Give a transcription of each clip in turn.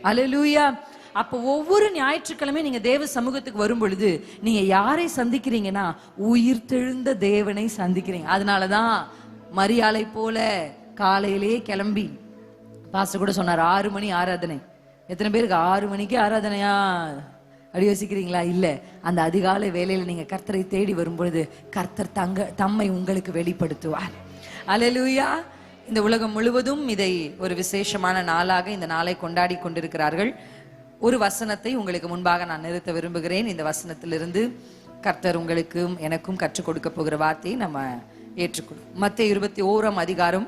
அல்லேலூயா. அப்போ ஒவ்வொரு ஞாயிற்றுக்கிழமை நீங்க தேவ சமூகத்துக்கு வரும் பொழுது நீங்க யாரை சந்திக்கிறீங்கன்னா உயிர்த்தெழுந்த தேவனை சந்திக்கிறீங்க. அதனாலதான் மரியாளை போல காலையிலே கிளம்பி பாஸ்டர் கூட சொன்னார் 6 மணி ஆராதனை. எத்தனை பேருக்கு 6 மணிக்கு ஆராதனையா அப்படி யோசிக்கிறீங்களா? இல்ல, அந்த அதிகாலை வேலையில நீங்க கர்த்தரை தேடி வரும்பொழுது கர்த்தர் தம்மை உங்களுக்கு வெளிப்படுத்துவார். அல்லேலூயா. இந்த உலகம் முழுவதும் இதை ஒரு விசேஷமான நாளாக இந்த நாளை கொண்டாடி கொண்டிருக்கிறார்கள். ஒரு வசனத்தை உங்களுக்கு முன்பாக நான் நிறுத்த விரும்புகிறேன். இந்த வசனத்திலிருந்து கர்த்தர் உங்களுக்கும் எனக்கும் கற்றுக் கொடுக்க போகிற வார்த்தையை நம்ம ஏற்றுக்கொள்ளும். மத்தேயு 21ஆம் அதிகாரம்.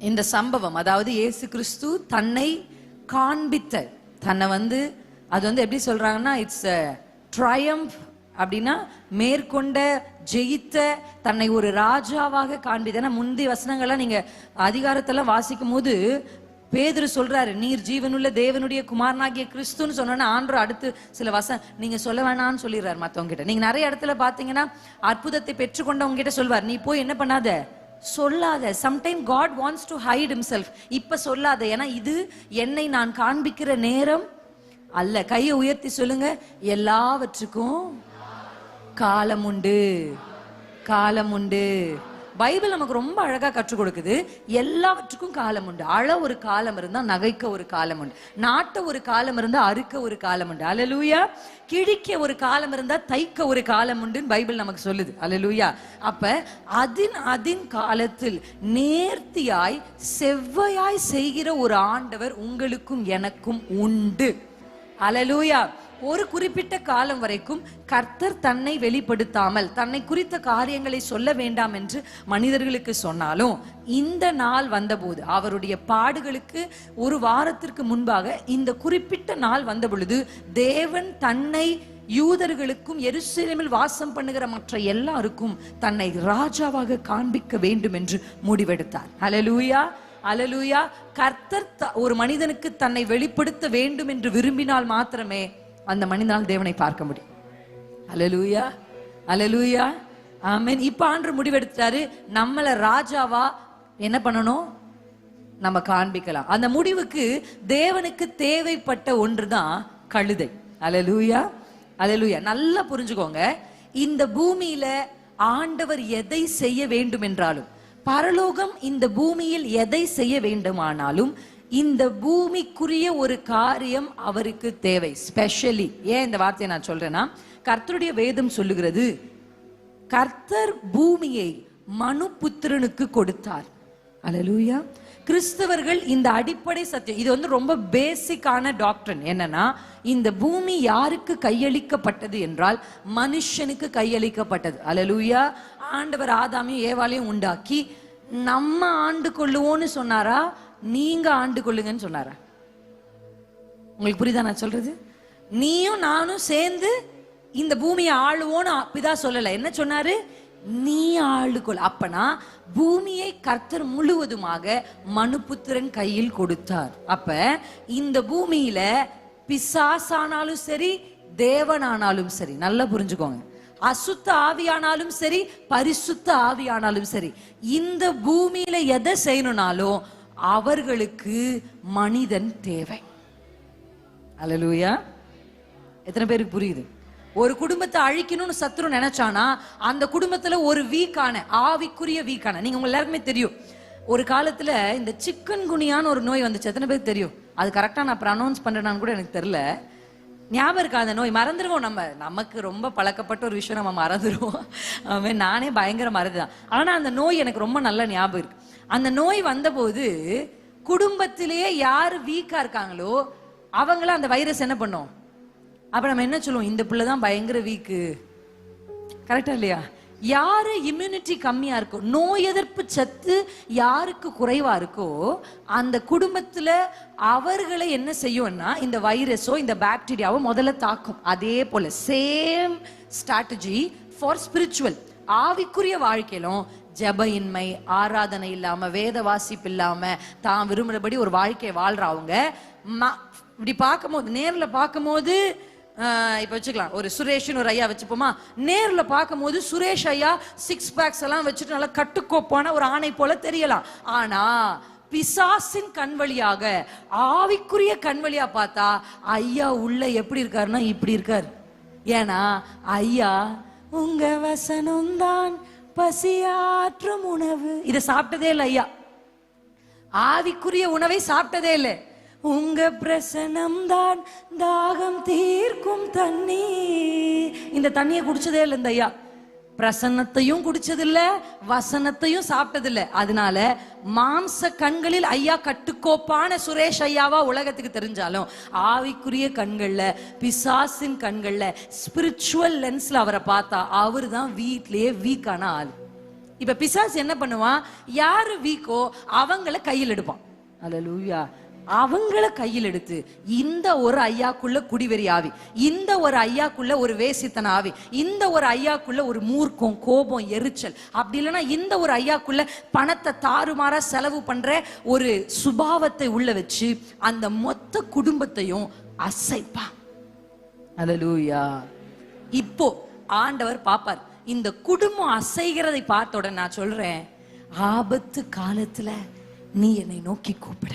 இந்த சம்பவம், அதாவது இயேசு கிறிஸ்து தன்னை காண்பித்த, தன்னை அது எப்படி சொல்றாங்கன்னா, இட்ஸ் ட்ரையம்ப் அப்படின்னா மேற்கொண்ட, ஜெயித்த, தன்னை ஒரு ராஜாவாக காண்பித்த. முந்தைய வசனங்கள்லாம் நீங்க அதிகாரத்தெல்லாம் வாசிக்கும் போது பேதுரு சொல்றாரு, நீர் ஜீவனுள்ள தேவனுடைய குமாரனாகிய கிறிஸ்துன்னு சொன்னா ஆண்டவர் அடுத்து சில நீங்க சொல்ல வேணான்னு சொல்லிடுறாரு மத்தவங்க கிட்ட. நீங்க நிறைய இடத்துல பாத்தீங்கன்னா அற்புதத்தை பெற்றுக்கொண்டவங்க கிட்ட சொல்வார், நீ போய் என்ன பண்ணாத, சொல்லாத. Sometime God wants to hide himself. இப்ப சொல்லாத, ஏன்னா இது என்னை நான் காண்பிக்கிற நேரம் அல்ல. கையை உயர்த்தி சொல்லுங்க, எல்லாவற்றுக்கும் காலம் உண்டு, காலம் உண்டு. பைபிள் நமக்கு ரொம்ப அழகா கற்றுக் கொடுக்குது. எல்லாவற்றுக்கும் காலம் உண்டு. அழ ஒரு காலம் இருந்தா நகைக்க ஒரு காலம் உண்டு, நாட்ட ஒரு காலம் இருந்தா அறுக்க ஒரு காலம் உண்டு. அல்லேலூயா. கிழிக்க ஒரு காலம் இருந்தா தைக்க ஒரு காலம் உண்டுன்னு பைபிள் நமக்கு சொல்லுது. அல்லேலூயா. அப்ப அதின் காலத்தில் நேர்த்தியாய் செவ்வையாய் செய்கிற ஒரு ஆண்டவர் உங்களுக்கும் எனக்கும் உண்டு. அல்லேலூயா. ஒரு குறிப்பிட்ட காலம் வரைக்கும் கர்த்தர் தன்னை வெளிப்படுத்தாமல் தன்னை குறித்த காரியங்களை சொல்ல வேண்டாம் என்று மனிதர்களுக்கு சொன்னாலும், இந்த நாள் வந்தபோது, அவருடைய பாடுகளுக்கு ஒரு வாரத்திற்கு முன்பாக இந்த குறிப்பிட்ட நாள் வந்த பொழுது, தேவன் தன்னை யூதர்களுக்கும் எருசலேமில் வாசம் பண்ணுகிற மற்ற எல்லாருக்கும் தன்னை ராஜாவாக காண்பிக்க வேண்டும் என்று முடிவெடுத்தார். அல்லேலூயா. அல்லேலூயா. கர்த்தர் ஒரு மனிதனுக்கு தன்னை வெளிப்படுத்த வேண்டும் என்று விரும்பினால் மாத்திரமே அந்த மனிதனால் தேவனை பார்க்க முடியும். அல்லேலூயா. அல்லேலூயா. ஆமென். இப்ப ஆண்டவர் முடிவெடுத்தாரு, நம்மள ராஜாவா என்ன பண்ணணும், நம்ம காண்பிக்கலாம். அந்த முடிவுக்கு தேவனுக்கு தேவைப்பட்ட ஒன்றுதான் கழுதை. அல்லேலூயா. அல்லேலூயா. நல்லா புரிஞ்சுக்கோங்க, இந்த பூமியில ஆண்டவர் எதை செய்ய வேண்டும் என்றாலும், பரலோகம் இந்த பூமியில் எதை செய்ய வேண்டுமானாலும், இந்த பூமிக்குரிய ஒரு காரியம் அவருக்கு தேவை. ஸ்பெஷலி ஏன் இந்த வார்த்தையை நான் சொல்றேன்னா, கர்த்தருடைய வேதம் சொல்லுகிறது, கர்த்தர் பூமியை மனுபுத்திரனுக்கு கொடுத்தார். அல்லேலூயா. கிறிஸ்தவர்கள் இந்த அடிப்படை சத்தியம், இது ரொம்ப பேசிக்கான டாக்டரின். என்னன்னா, இந்த பூமி யாருக்கு கையளிக்கப்பட்டது என்றால் மனுஷனுக்கு கையளிக்கப்பட்டது. அல்லேலூயா. ஆண்டவர் ஆதாமையும் ஏவாளையும் உண்டாக்கி நம்ம ஆண்டு கொள்ளுவோன்னு சொன்னாரா, நீங்க ஆண்டு கொள்ளுங்கன்னு சொன்னாரா? உங்களுக்கு புரியுதா நான் சொல்றது? நீயும் நானும் சேர்ந்து இந்த பூமியை ஆளுவோன்னு பிதா சொல்லல. என்ன சொன்னாரு? நீ ஆளுகொள். அப்பனா பூமியை கர்த்தர் முழுவதுமாக மனுபுத்திரன் கையில் கொடுத்தார். அப்ப இந்த பூமியில பிசாசானாலும் சரி, தேவனானாலும் சரி, நல்லா புரிஞ்சுக்கோங்க, அசுத்த ஆவியானாலும் சரி, பரிசுத்த ஆவியானாலும் சரி, இந்த பூமியில எதை செய்யணும்னாலும் அவர்களுக்கு மனிதன் தேவை. அல்லேலூயா. எத்தனை பேருக்கு புரியுது? ஒரு குடும்பத்தை அழிக்கணும்னு சத்துரு நினைச்சானா அந்த குடும்பத்துல ஒரு வீக்கான ஆவிக்குரிய வீக்கான, நீங்க உங்க எல்லாருக்குமே தெரியும், ஒரு காலத்துல இந்த சிக்கன் குனியான்னு ஒரு நோய் வந்துச்சு. எத்தனை பேருக்கு தெரியும்? அது கரெக்டா நான் ப்ரனௌன்ஸ் பண்றேன்னு கூட எனக்கு தெரியல. ஞாபகம் இருக்கா அந்த நோய்? மறந்துடுவோம். நமக்கு ரொம்ப பழக்கப்பட்ட ஒரு விஷயம் நம்ம மறந்துடுவோம். நானே பயங்கர மறந்துதான். ஆனா அந்த நோய் எனக்கு ரொம்ப நல்ல ஞாபகம் இருக்கு. அந்த நோய் வந்தபோது குடும்பத்திலேயே யாரு வீக்கா இருக்காங்களோ அவங்கள அந்த வைரஸ் என்ன பண்ணும்? அப்ப நம்ம என்ன சொல்லுவோம்? இந்த பிள்ளைதான் பயங்கர வீக்கு. கரெக்டா இல்லையா? யாரு இம்யூனிட்டி கம்மியா இருக்கோ, நோய் எதிர்ப்பு சத்து யாருக்கு குறைவா இருக்கோ அந்த குடும்பத்துல அவர்களை என்ன செய்யும்னா இந்த வைரஸோ இந்த பாக்டீரியாவோ முதல்ல தாக்கும். அதே போல சேம் ஸ்ட்ராட்டஜி ஃபார் ஸ்பிரிச்சுவல், ஆவிக்குரிய வாழ்க்கையிலும் ஜபயின்மை, ஆராதனை இல்லாம, வேத வாசிப்பு இல்லாம, தான் விரும்புறபடி ஒரு வாழ்க்கையை வாழ்றவங்க இப்படி பார்க்கும்போது, நேர்ல பார்க்கும்போது, இப்ப வச்சுக்கலாம், ஒரு சுரேஷ்னு ஒரு ஐயா வச்சுப்போமா, நேர்ல பார்க்கும் போது சுரேஷ் ஐயா 6 பேக்ஸ் எல்லாம் வச்சுட்டு நல்லா கட்டுக்கோப்பான ஒரு ஆணை போல தெரியலாம். ஆனா பிசாசின் கண் வழியாக, ஆவிக்குரிய கண் வழியா பார்த்தா ஐயா உள்ள எப்படி இருக்காருன்னா இப்படி இருக்காரு. ஏன்னா ஐயா உங்க வசனம்தான் பசியாற்றும் உணவு, இதை சாப்பிட்டதே இல்லை ஐயா. ஆவிக்குரிய உணவை சாப்பிட்டதே இல்லை. உங்க பிரசனம் தான் தாகம் தீர்க்கும் தண்ணீர், இந்த தண்ணியை குடிச்சதே இல்லை இந்த ஐயா. பிரசன்னத்தையும் குடிச்சதில்ல, வசனத்தையும் சாப்பிட்டதில்லை. அதனால மாம்ச கண்களில் ஐயா கட்டுக்கோப்பான சுரேஷ் ஐயாவா உலகத்துக்கு தெரிஞ்சாலும், ஆவிக்குரிய கண்கள்ல, பிசாசின் கண்கள்ல, ஸ்பிரிச்சுவல் லென்ஸ்ல அவரை பார்த்தா அவர் தான் வீட்லயே வீக்கான ஆள். இப்ப பிசாசு என்ன பண்ணுவான், யாரு வீக்கோ அவங்கள கையில் எடுப்பான். அல்லேலூயா. அவங்கள கையில் எடுத்து இந்த ஒரு ஐயாக்குள்ள குடிவெறி ஆவி, இந்த ஒரு ஐயாக்குள்ள ஒரு வேசித்தன ஆவி, இந்த ஒரு ஐயாக்குள்ள ஒரு மூர்க்கம், கோபம், எரிச்சல், அப்படி இல்லைன்னா இந்த ஒரு ஐயாக்குள்ள பணத்தை தாறுமாறா செலவு பண்ற ஒரு சுபாவத்தை உள்ள வச்சு அந்த மொத்த குடும்பத்தையும் அசைப்பான். அல்லேலூயா. இப்போ ஆண்டவர் பாப்பார். இந்த குடும்பம் அசைகிறதை பார்த்த உடனே நான் சொல்றேன், ஆபத்து காலத்துல நீ என்னை நோக்கி கூப்பிட.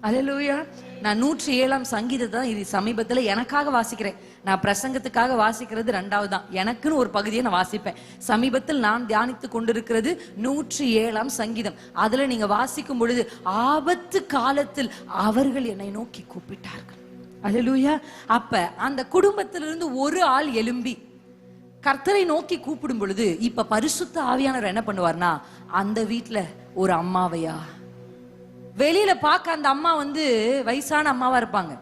அல்லேலூயா. நான் 107ஆம் சங்கீதத்தை தான் இது சமீபத்துல எனக்காக வாசிக்கிறேன். நான் பிரசங்கத்துக்காக வாசிக்கிறது 2வது தான், எனக்குன்னு ஒரு பகுதியை நான் வாசிப்பேன். சமீபத்தில் நான் தியானித்து கொண்டிருக்கிறது 107ஆம் சங்கீதம். அதுல நீங்க வாசிக்கும் பொழுது, ஆபத்து காலத்தில் அவர்கள் என்னை நோக்கி கூப்பிட்டார்கள். அல்லேலூயா. அப்ப அந்த குடும்பத்திலிருந்து ஒரு ஆள் எழும்பி கர்த்தரை நோக்கி கூப்பிடும் பொழுது, இப்ப பரிசுத்த ஆவியானவர் என்ன பண்ணுவார்னா, அந்த வீட்டுல ஒரு அம்மாவையா, வெளியில பார்க்க அந்த அம்மா வயசான அம்மாவா இருப்பாங்க.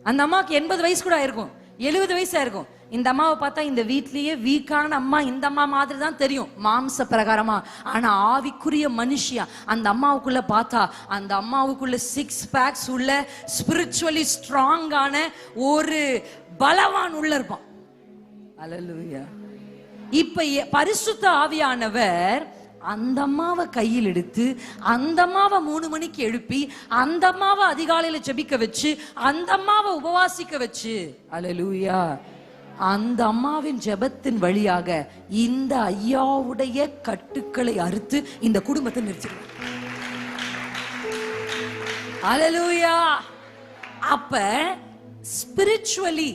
அந்த அம்மாவுக்கு 80 வயசு கூட ஆயிருக்கும், 70 வயசா இருக்கும். இந்த அம்மாவை பார்த்தா இந்த வீட்லயே வீக்கான அம்மா, இந்த அம்மா மாதிரி தான் தெரியும் மாம்ச பிரகாரமா. ஆனா ஆவிக்குரிய மனுஷியா அந்த அம்மாவுக்குள்ள பார்த்தா, அந்த அம்மாவுக்குள்ள 6 பேக்ஸ் உள்ள ஸ்பிரிச்சுவலி ஸ்ட்ராங்கான ஒரு பலவான் உள்ள இருப்பான். அல்லேலூயா. இப்ப பரிசுத்த ஆவியானவர் அந்த அம்மாவை கையில் எடுத்து, அந்த அம்மாவை 3 மணிக்கு எழுப்பி, அந்த அம்மாவை அதிகாலையில ஜெபிக்க வச்சு, அந்த அம்மாவை உபவாசிக்க வச்சு, அல்லேலூயா, அந்த அம்மாவின் ஜெபத்தின் வழியாக இந்த ஐயாவுடைய கட்டுக்களை அறுத்து இந்த குடும்பத்தை நிறுத்திடுவார். அல்லேலூயா. அப்ப ஸ்பிரிச்சுவலி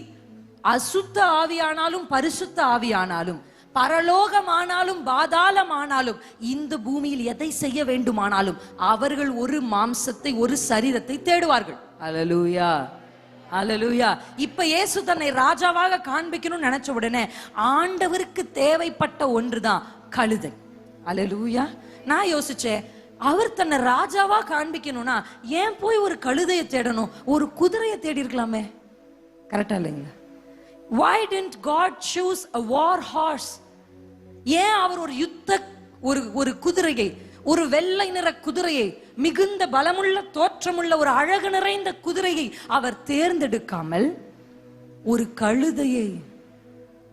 அசுத்த ஆவியானாலும் பரிசுத்த ஆவியானாலும், பரலோகமானாலும் பாதாளமானாலும், இந்த பூமியில் எதை செய்ய வேண்டுமானாலும் அவர்கள் ஒரு மாம்சத்தை, ஒரு சரீரத்தை தேடுவார்கள். அல்லேலூயா. அல்லேலூயா. இப்ப இயேசு தன்னை ராஜாவாக காண்பிக்கணும்னு நினைச்ச உடனே ஆண்டவருக்கு தேவைப்பட்ட ஒன்றுதான் கழுதை. அல்லேலூயா. நான் யோசிச்சேன், அவர் தன்னை ராஜாவா காண்பிக்கணும்னா ஏன் போய் ஒரு கழுதையை தேடணும், ஒரு குதிரையை தேடி இருக்கலாமே. கரெக்டா இல்லைங்களா? Why didn't God choose a war horse? ஏன் அவர் ஒரு யுத்த ஒரு குதிரையை, ஒரு வெள்ளை நிற குதிரையை, மிகுந்த பலமுள்ள தோற்றமுள்ள ஒரு அழகு நிறைந்த குதிரையை அவர் தேர்ந்தெடுக்காமல் ஒரு கழுதையை,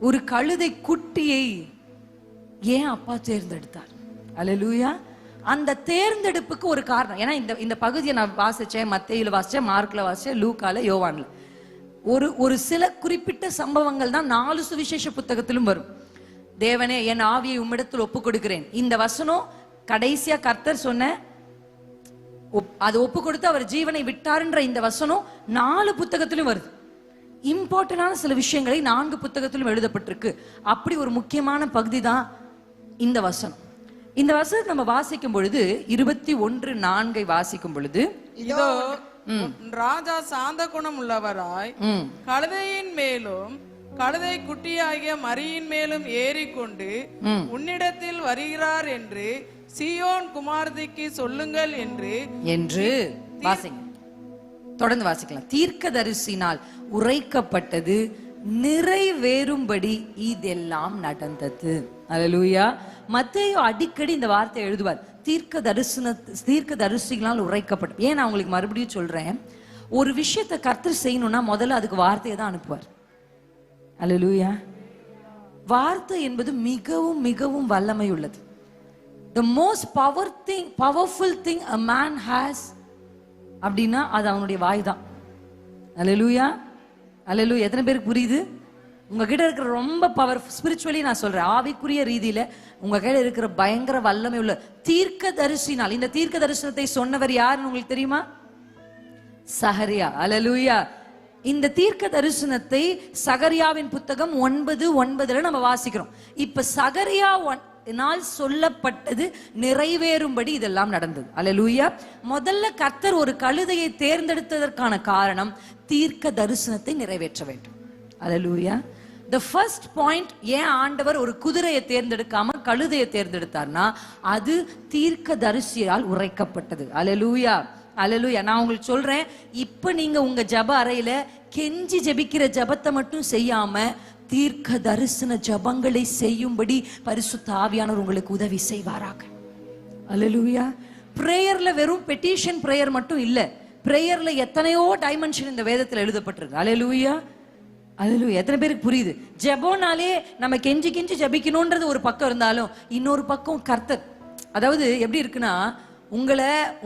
ஒரு கழுதை குட்டியை ஏன் அப்பா தேர்ந்தெடுத்தார்? அல்லேலூயா. அந்த தேர்ந்தெடுப்புக்கு ஒரு காரணம். ஏன்னா இந்த பகுதியை நான் வாசிச்சேன், மத்தேயுல வாசிச்சேன், மார்க்ல வாசிச்சேன், லூக்கால, யோவான்ல. ஒரு சில குறிப்பிட்ட சம்பவங்கள் தான் 4 சுவிசேஷ புத்தகத்திலும் வரும். தேவனே என் ஆவியை உம்மிடத்தில் ஒப்பு கொடுக்கிறேன், இந்த வசனம் கடைசியா கர்த்தர் சொன்ன, அது ஒப்பு கொடுத்து அவர் ஜீவனை விட்டார்ன்ற இந்த வசனம் 4 புத்தகத்திலும் வருது. இம்பார்ட்டன்டான சில விஷயங்களை 4 புத்தகத்திலும் எழுதப்பட்டிருக்கு. அப்படி ஒரு முக்கியமான பகுதி தான் இந்த வசனம். இந்த வசனத்தை நம்ம வாசிக்கும் பொழுது 21:4 வாசிக்கும் பொழுது, இதோ ராஜா சாந்த குணம் உள்ளவராய் கழுதையின் மேலும் கழுதை குட்டியாகிய மரியின் மேலும் ஏறிக்கொண்டு உன்னிடத்தில் வருகிறார் என்று சீயோன் குமாரத்திக்கு சொல்லுங்கள் என்று வாசிங்க. தொடர்ந்து வாசிக்கலாம். தீர்க்கதரிசினால் உரைக்கப்பட்டது நிறைவேறும்படி இதெல்லாம் நடந்தது. அல்லேலூயா. மத்தேயு அடிக்கடி இந்த வார்த்தை எழுதுவார், தீர்க்க தரிசிகளால் உரைக்கப்பட்ட. ஏன் நான் உங்களுக்கு மறுபடியும் சொல்றேன், ஒரு விஷயத்தை கர்த்தர் செய்யணும்னா முதல்ல அதுக்கு வார்த்தையை தான் அனுப்புவார். அல்லேலூயா. வார்த்தை என்பது மிகவும் மிகவும் வல்லமை உள்ளது. The most powerful thing a man has அப்படின்னா அது அவனுடைய வாய் தான். அல்லேலூயா. அல்லேலூயா. எத்தனை பேருக்கு புரியுது? உங்ககிட்ட இருக்கிற ரொம்ப பவர் ஸ்பிரிச்சுவலி நான் சொல்றேன், ஆவிக்குரிய ரீதியில உங்க கையில இருக்கிற பயங்கர வல்லமை உள்ள தீர்க்க தரிசினால். இந்த தீர்க்க தரிசனத்தை சொன்னவர் யாருன்னு உங்களுக்கு தெரியுமா? சகரியா. அல்லேலூயா. இந்த தீர்க்க தரிசனத்தை சகரியாவின் புத்தகம் 9:9 நம்ம வாசிக்கிறோம். இப்ப சகரியா நாள் சொல்லப்பட்டது நிறைவேறும்படி இதெல்லாம் நடந்தது. அல்லேலூயா. முதல்ல கர்த்தர் ஒரு கழுதையை தேர்ந்தெடுத்ததற்கான காரணம் தீர்க்க தரிசனத்தை நிறைவேற்ற வேண்டும். அல்லேலூயா. The first point, ஏன் ஆண்டவர் ஒரு குதிரையை தேர்ந்தெடுக்காம கழுதையை தேர்ந்தெடுத்தார்னா அது தீர்க்க தரிசியால் உரைக்கப்பட்டது. அல்லேலூயா. அல்லேலூயா. நான் உங்களுக்கு சொல்றேன், இப்ப நீங்க உங்க ஜப அறையில கெஞ்சி ஜெபிக்கிற ஜபத்தை மட்டும் செய்யாம தீர்க்க தரிசன ஜபங்களை செய்யும்படி பரிசுத்த ஆவியானவர் உங்களுக்கு உதவி செய்வாராக. அல்லேலூயா. பிரேயர்ல வெறும் பெட்டிஷன் பிரேயர் மட்டும் இல்ல, பிரேயர்ல எத்தனையோ டைமென்ஷன் இந்த வேதத்துல எழுதப்பட்டிருக்கு. அல்லேலூயா. அல்லேலூயா. எத்தனை பேருக்கு புரியுது? ஜெபம்னாலே நம்ம கெஞ்சி கெஞ்சி ஜெபிக்கணும்ன்றது ஒரு பக்கம் இருந்தாலும் இன்னொரு பக்கம் கர்த்தர், அதாவது எப்படி இருக்குன்னா,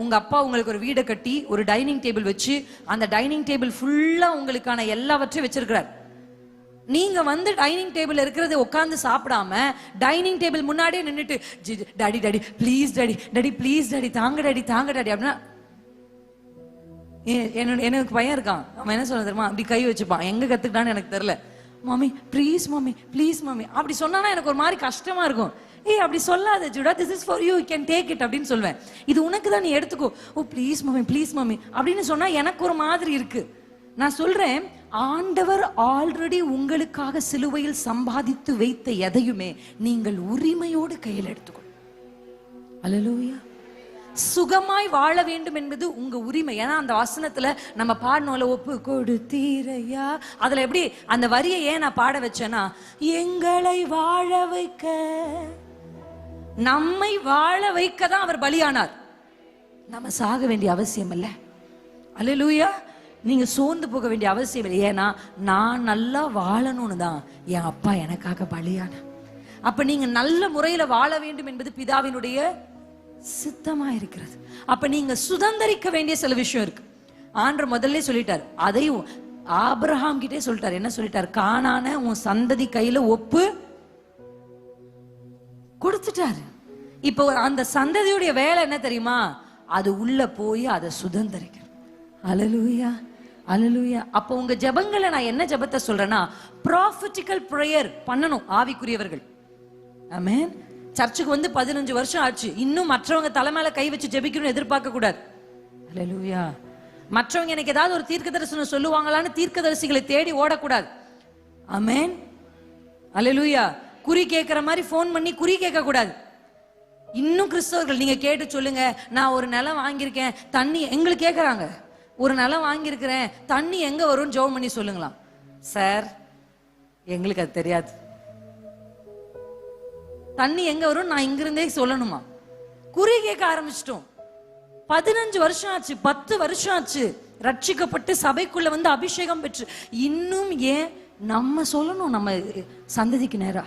உங்க அப்பா உங்களுக்கு ஒரு வீடை கட்டி ஒரு டைனிங் டேபிள் வச்சு அந்த டைனிங் டேபிள் ஃபுல்லா உங்களுக்கான எல்லாவற்றையும் வச்சிருக்கிறார். நீங்க வந்து டைனிங் டேபிள் இருக்கிறத உட்கார்ந்து சாப்பிடாம டைனிங் டேபிள் முன்னாடியே நின்றுட்டு daddy daddy please daddy daddy please daddy தாங்க டாடி தாங்க டாடி அப்படின்னா, எனக்கு பையன் இருக்கான், அவன் என்ன சொல்ல தெரியுமா, அப்படி கை வச்சுப்பான். எங்க கத்துக்கிட்டான்னு எனக்கு தெரியல. மாமி ப்ளீஸ் மாமி ப்ளீஸ் மாமி அப்படி சொன்னா எனக்கு ஒரு மாதிரி கஷ்டமா இருக்கும். அப்படி சொல்லாத ஜுடா, this is for you, you can take it அப்படின்னு சொல்வேன். இது உனக்கு தான், நீ எடுத்துக்கோ. ஓ ப்ளீஸ் மாமி அப்படின்னு சொன்னா எனக்கு ஒரு மாதிரி இருக்கு. நான் சொல்றேன், ஆண்டவர் ஆல்ரெடி உங்களுக்காக சிலுவையில் சம்பாதித்து வைத்த எதையுமே நீங்கள் உரிமையோடு கையில் எடுத்துக்கோ. அல்லேலூயா. சுகமாய் வாழ வேண்டும் என்பது உங்க உரிமை. ஏன்னா அந்த வசனத்துல நம்ம பாடணும்ல, ஒப்பு கொடுத்தீரையா, அதுல எப்படி அந்த வரியை ஏன் நான் பாட வச்சேன்னா, எங்களை வாழ வைக்க, நம்மை வாழ வைக்க தான் அவர் பலியானார். நம்ம சாக வேண்டிய அவசியம் இல்லை. அல்லேலூயா. நீங்க சோர்ந்து போக வேண்டிய அவசியம் இல்லை. ஏன்னா நான் நல்லா வாழணும்னு தான் என் அப்பா எனக்காக பலியான. அப்ப நீங்க நல்ல முறையில வாழ வேண்டும் என்பது பிதாவினுடைய சித்தமா இருக்கிறது. அப்ப நீங்க சுதந்திரிக்க வேண்டிய சில விஷயம் இருக்கு. ஆண்டவர் முதல்ல சொல்லிட்டார், அதையும் ஆபிரகாம் கிட்டே சொல்லிட்டார். என்ன சொல்லிட்டார்? கானான உன் சந்ததி கையில ஒப்பு கொடுத்துட்டாரு. இப்போ அந்த சந்ததியுடைய வேலை என்ன தெரியுமா? அது உள்ள போய் அதை சுதந்திரிக்கணும். அல்லேலூயா. அல்லேலூயா. அப்போ உங்க ஜெபங்களை நான் என்ன ஜெபத்தை சொல்றேன்னா, ப்ராஃபெட்டிக்கல் பிரேயர் பண்ணணும் ஆவிக்குரியவர்கள். ஆமென். சர்ச்சுக்கு வந்து 15 வருஷம் ஆச்சு, இன்னும் மற்றவங்க தலைமையில கை வச்சு ஜெபிக்கணும்னு எதிர்பார்க்க கூடாது. அல்லேலூயா. மற்றவங்க எனக்கு ஏதாவது ஒரு தீர்க்க தரிசனம் சொல்லுவாங்களான்னு தீர்க்கதரிசிகளை தேடி ஓடக்கூடாது. ஆமென். அல்லேலூயா. குறி கேட்கிற மாதிரி போன் பண்ணி குறி கேட்க கூடாது. இன்னும் கிறிஸ்தவர்கள் நீங்க கேட்டு சொல்லுங்க, நான் ஒரு நிலம் வாங்கியிருக்கேன், தண்ணி எங்களுக்கு கேட்கறாங்க, ஒரு நிலம் வாங்கியிருக்கிறேன், தண்ணி எங்க வரும்னு ஜெபம் பண்ணி சொல்லுங்களாம். சார் எங்களுக்கு அது தெரியாது, தண்ணி எங்க வரும் நான் இங்கிருந்தே சொல்லணுமா? குறி கேட்க ஆரம்பிச்சிட்டோம். 15 வருஷம் ஆச்சு, 10 வருஷம் ஆச்சு, ரட்சிக்கப்பட்டு சபைக்குள்ள வந்து அபிஷேகம் பெற்று இன்னும் ஏன் நம்ம சொல்லணும்? நம்ம சந்ததிக்கு நேரா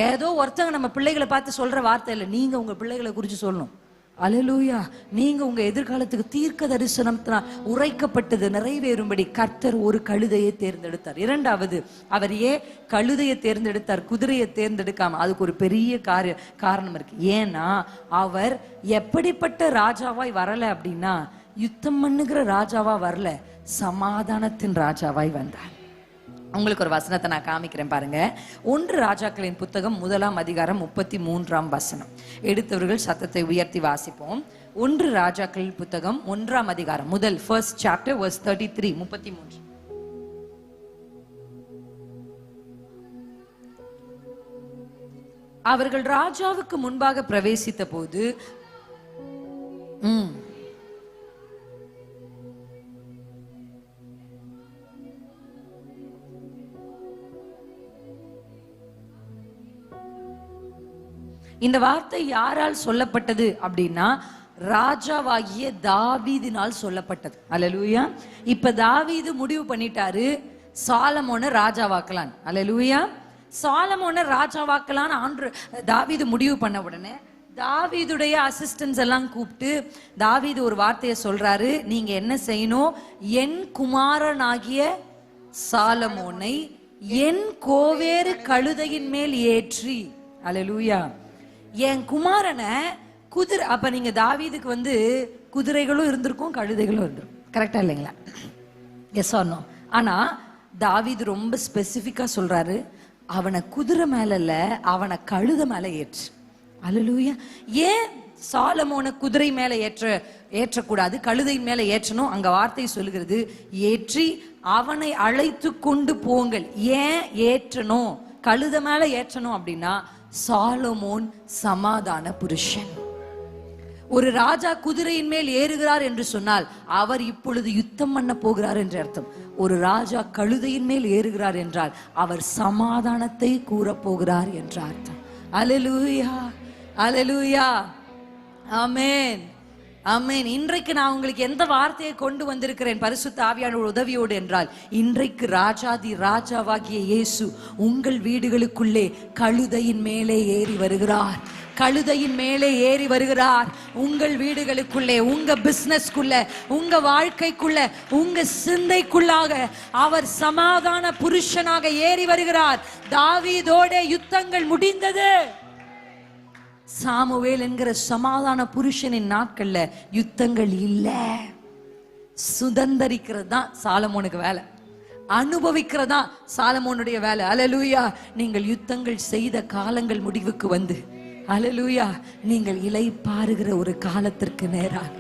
ஏதோ ஒருத்தங்க நம்ம பிள்ளைகளை பார்த்து சொல்ற வார்த்தை இல்லை, நீங்க உங்க பிள்ளைகளை குறித்து சொல்லணும். அல்லேலூயா. நீங்க உங்க எதிர்காலத்துக்கு தீர்க்க தரிசனத்தினால் உரைக்கப்பட்டது நிறைவேறும்படி கர்த்தர் ஒரு கழுதையை தேர்ந்தெடுத்தார். இரண்டாவது, அவர் ஏன் கழுதையை தேர்ந்தெடுத்தார், குதிரையை தேர்ந்தெடுக்காம? அதுக்கு ஒரு பெரிய காரணம் இருக்கு. ஏன்னா அவர் எப்படிப்பட்ட ராஜாவாய் வரல அப்படின்னா, யுத்தம் பண்ணுகிற ராஜாவா வரல, சமாதானத்தின் ராஜாவாய் வந்தார். உங்களுக்கு ஒரு வசனத்தை நான் காமிக்கிறேன் பாருங்க. 1 ராஜாக்களின் புத்தகம் 1ஆம் அதிகாரம் 33ஆம் வசனம். எடுத்தவர்கள் சத்தத்தை உயர்த்தி வாசிப்போம். 1 ராஜாக்களின் புத்தகம் 1ஆம் அதிகாரம், first chapter verse 33, 33. அவர்கள் ராஜாவுக்கு முன்பாக பிரவேசித்த போது இந்த வார்த்தை யாரால் சொல்லப்பட்டது அப்படின்னா, ராஜாவாகிய தாவீதினால் சொல்லப்பட்டது. அல்லேலூயா. இப்ப தாவீது முடிவு பண்ணிட்டாரு, சாலமோனை ராஜாவாக்கலாம். அல்லேலூயா. சாலமோனை ராஜாவாக்கலான்னு தாவீது முடிவு பண்ண உடனே தாவீதுடைய அசிஸ்டன்ஸ் எல்லாம் கூப்பிட்டு தாவீது ஒரு வார்த்தையை சொல்றாரு, நீங்க என்ன செய்யணும், என் குமாரனாகிய சாலமோனை என் கோவேறு கழுதையின் மேல் ஏற்றி. அல்லேலூயா. என் குமாரனை குதிரை, அப்ப நீங்க தாவீதுக்கு வந்து குதிரைகளும் இருந்திருக்கும் கழுதைகளும் இருந்திருக்கும், கரெக்டா இல்லைங்களா? Yes or no? ஆனா தாவீது ரொம்ப ஸ்பெசிபிக்கா சொல்றாரு, அவனை குதிரை மேல இல்ல, அவனை கழுதை மேல ஏற்று. அல்லேலூயா. ஏன் சாலமோனை குதிரை மேல ஏற்றக்கூடாது, கழுதையின் மேல ஏற்றணும்? அங்க வார்த்தை சொல்லுகிறது, ஏற்றி அவனை அழைத்து கொண்டு போங்கள். ஏன் ஏற்றணும், கழுதை மேல ஏற்றணும் அப்படின்னா, சாலமோன் சமாதான புருஷன். ஒரு ராஜா குதிரையின் மேல் ஏறுகிறார் என்று சொன்னால் அவர் இப்பொழுது யுத்தம் பண்ண போகிறார் என்று அர்த்தம். ஒரு ராஜா கழுதையின் மேல் ஏறுகிறார் என்றால் அவர் சமாதானத்தை கூற போகிறார் என்று அர்த்தம். அல்லேலூயா, அல்லேலூயா, ஆமென், ஆமென். இன்றைக்கு நான் உங்களுக்கு எந்த வார்த்தையை கொண்டு வந்திருக்கிறேன் பரிசுத்த ஆவியானவர் உதவியோடு என்றால், இன்றைக்கு ராஜாதி ராஜாவாகிய இயேசு உங்கள் வீடுகளுக்குள்ளே கழுதையின் மேலே ஏறி வருகிறார். கழுதையின் மேலே ஏறி வருகிறார். உங்கள் வீடுகளுக்குள்ளே, உங்க பிசினஸ்க்குள்ள, உங்க வாழ்க்கைக்குள்ள, உங்க சிந்தைக்குள்ளாக அவர் சமாதான புருஷனாக ஏறி வருகிறார். தாவீதோட யுத்தங்கள் முடிந்தது. சாமுவேல் என்கிற சமாதான புருஷனின் நாட்கள்ல யுத்தங்கள் இல்ல. சுதந்தரிக்கிறது தான் சாலமோனுக்கு வேலை, அனுபவிக்கிறதா சாலமோனுடைய வேலை. அல்லேலூயா. நீங்கள் யுத்தங்கள் செய்த காலங்கள் முடிவுக்கு வந்து, அல்லேலூயா, நீங்கள் இலை பாருகிற ஒரு காலத்திற்கு நேராக.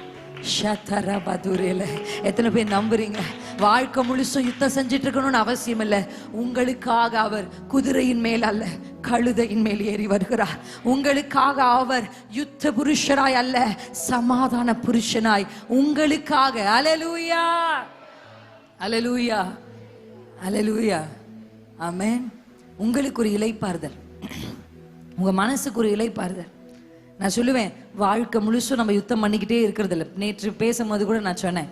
எத்தனை பேர் நம்புறீங்க? வாழ்க்கை முழுசும் யுத்தம் செஞ்சிட்டு இருக்கணும்னு அவசியம் இல்லை. உங்களுக்காக அவர் குதிரையின் மேல் அல்ல, கழுதையின் மேல் ஏறி வருகிறார். உங்களுக்காக அவர் யுத்த புருஷனாய் அல்ல, சமாதான புருஷனாய் உங்களுக்காக. அல்லேலூயா, அல்லேலூயா, அல்லேலூயா, ஆமென். உங்களுக்கு ஒரு இளைப்பாறுதல், உங்க மனசுக்கு ஒரு இளைப்பாறுதல். நான் சொல்லுவேன், வாழ்க்கை முழுசும் நம்ம யுத்தம் பண்ணிக்கிட்டே இருக்கிறது இல்லை. நேற்று பேசும்போது கூட நான் சொன்னேன்,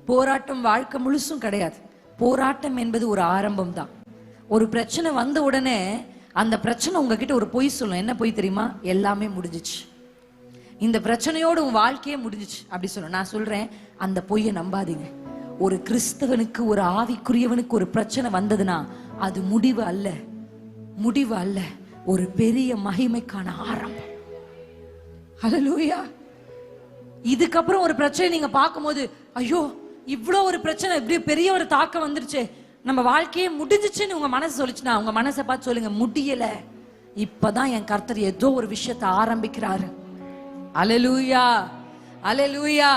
போராட்டம் வாழ்க்கை முழுசும் கிடையாது. போராட்டம் என்பது ஒரு ஆரம்பம் தான். ஒரு பிரச்சனை வந்த உடனே அந்த பிரச்சனை உங்ககிட்ட ஒரு பொய் சொல்லும். என்ன பொய் தெரியுமா? எல்லாமே முடிஞ்சிச்சு, இந்த பிரச்சனையோடு உன் வாழ்க்கையே முடிஞ்சிச்சு அப்படி சொல்லும். நான் சொல்றேன், அந்த பொய்யை நம்பாதீங்க. ஒரு கிறிஸ்தவனுக்கு, ஒரு ஆவிக்குரியவனுக்கு ஒரு பிரச்சனை வந்ததுன்னா அது முடிவு அல்ல, முடிவு அல்ல, ஒரு பெரிய மகிமைக்கான ஆரம்பம். ஹல்லேலூயா. இதுக்கப்புறம் ஒரு பிரச்சனை நீங்க பார்க்கும்போது, ஐயோ இவ்வளோ ஒரு பிரச்சனை, இப்படி பெரிய ஒரு தாக்கம் வந்துருச்சு, நம்ம வாழ்க்கையே முடிஞ்சிச்சுன்னு உங்க மனசு சொல்லிச்சுன்னா, உங்க மனசை பார்த்து சொல்லுங்க, முடியல, இப்பதான் என் கர்த்தர் ஏதோ ஒரு விஷயத்தை ஆரம்பிக்கிறாரு. அல்லேலூயா, அல்லேலூயா.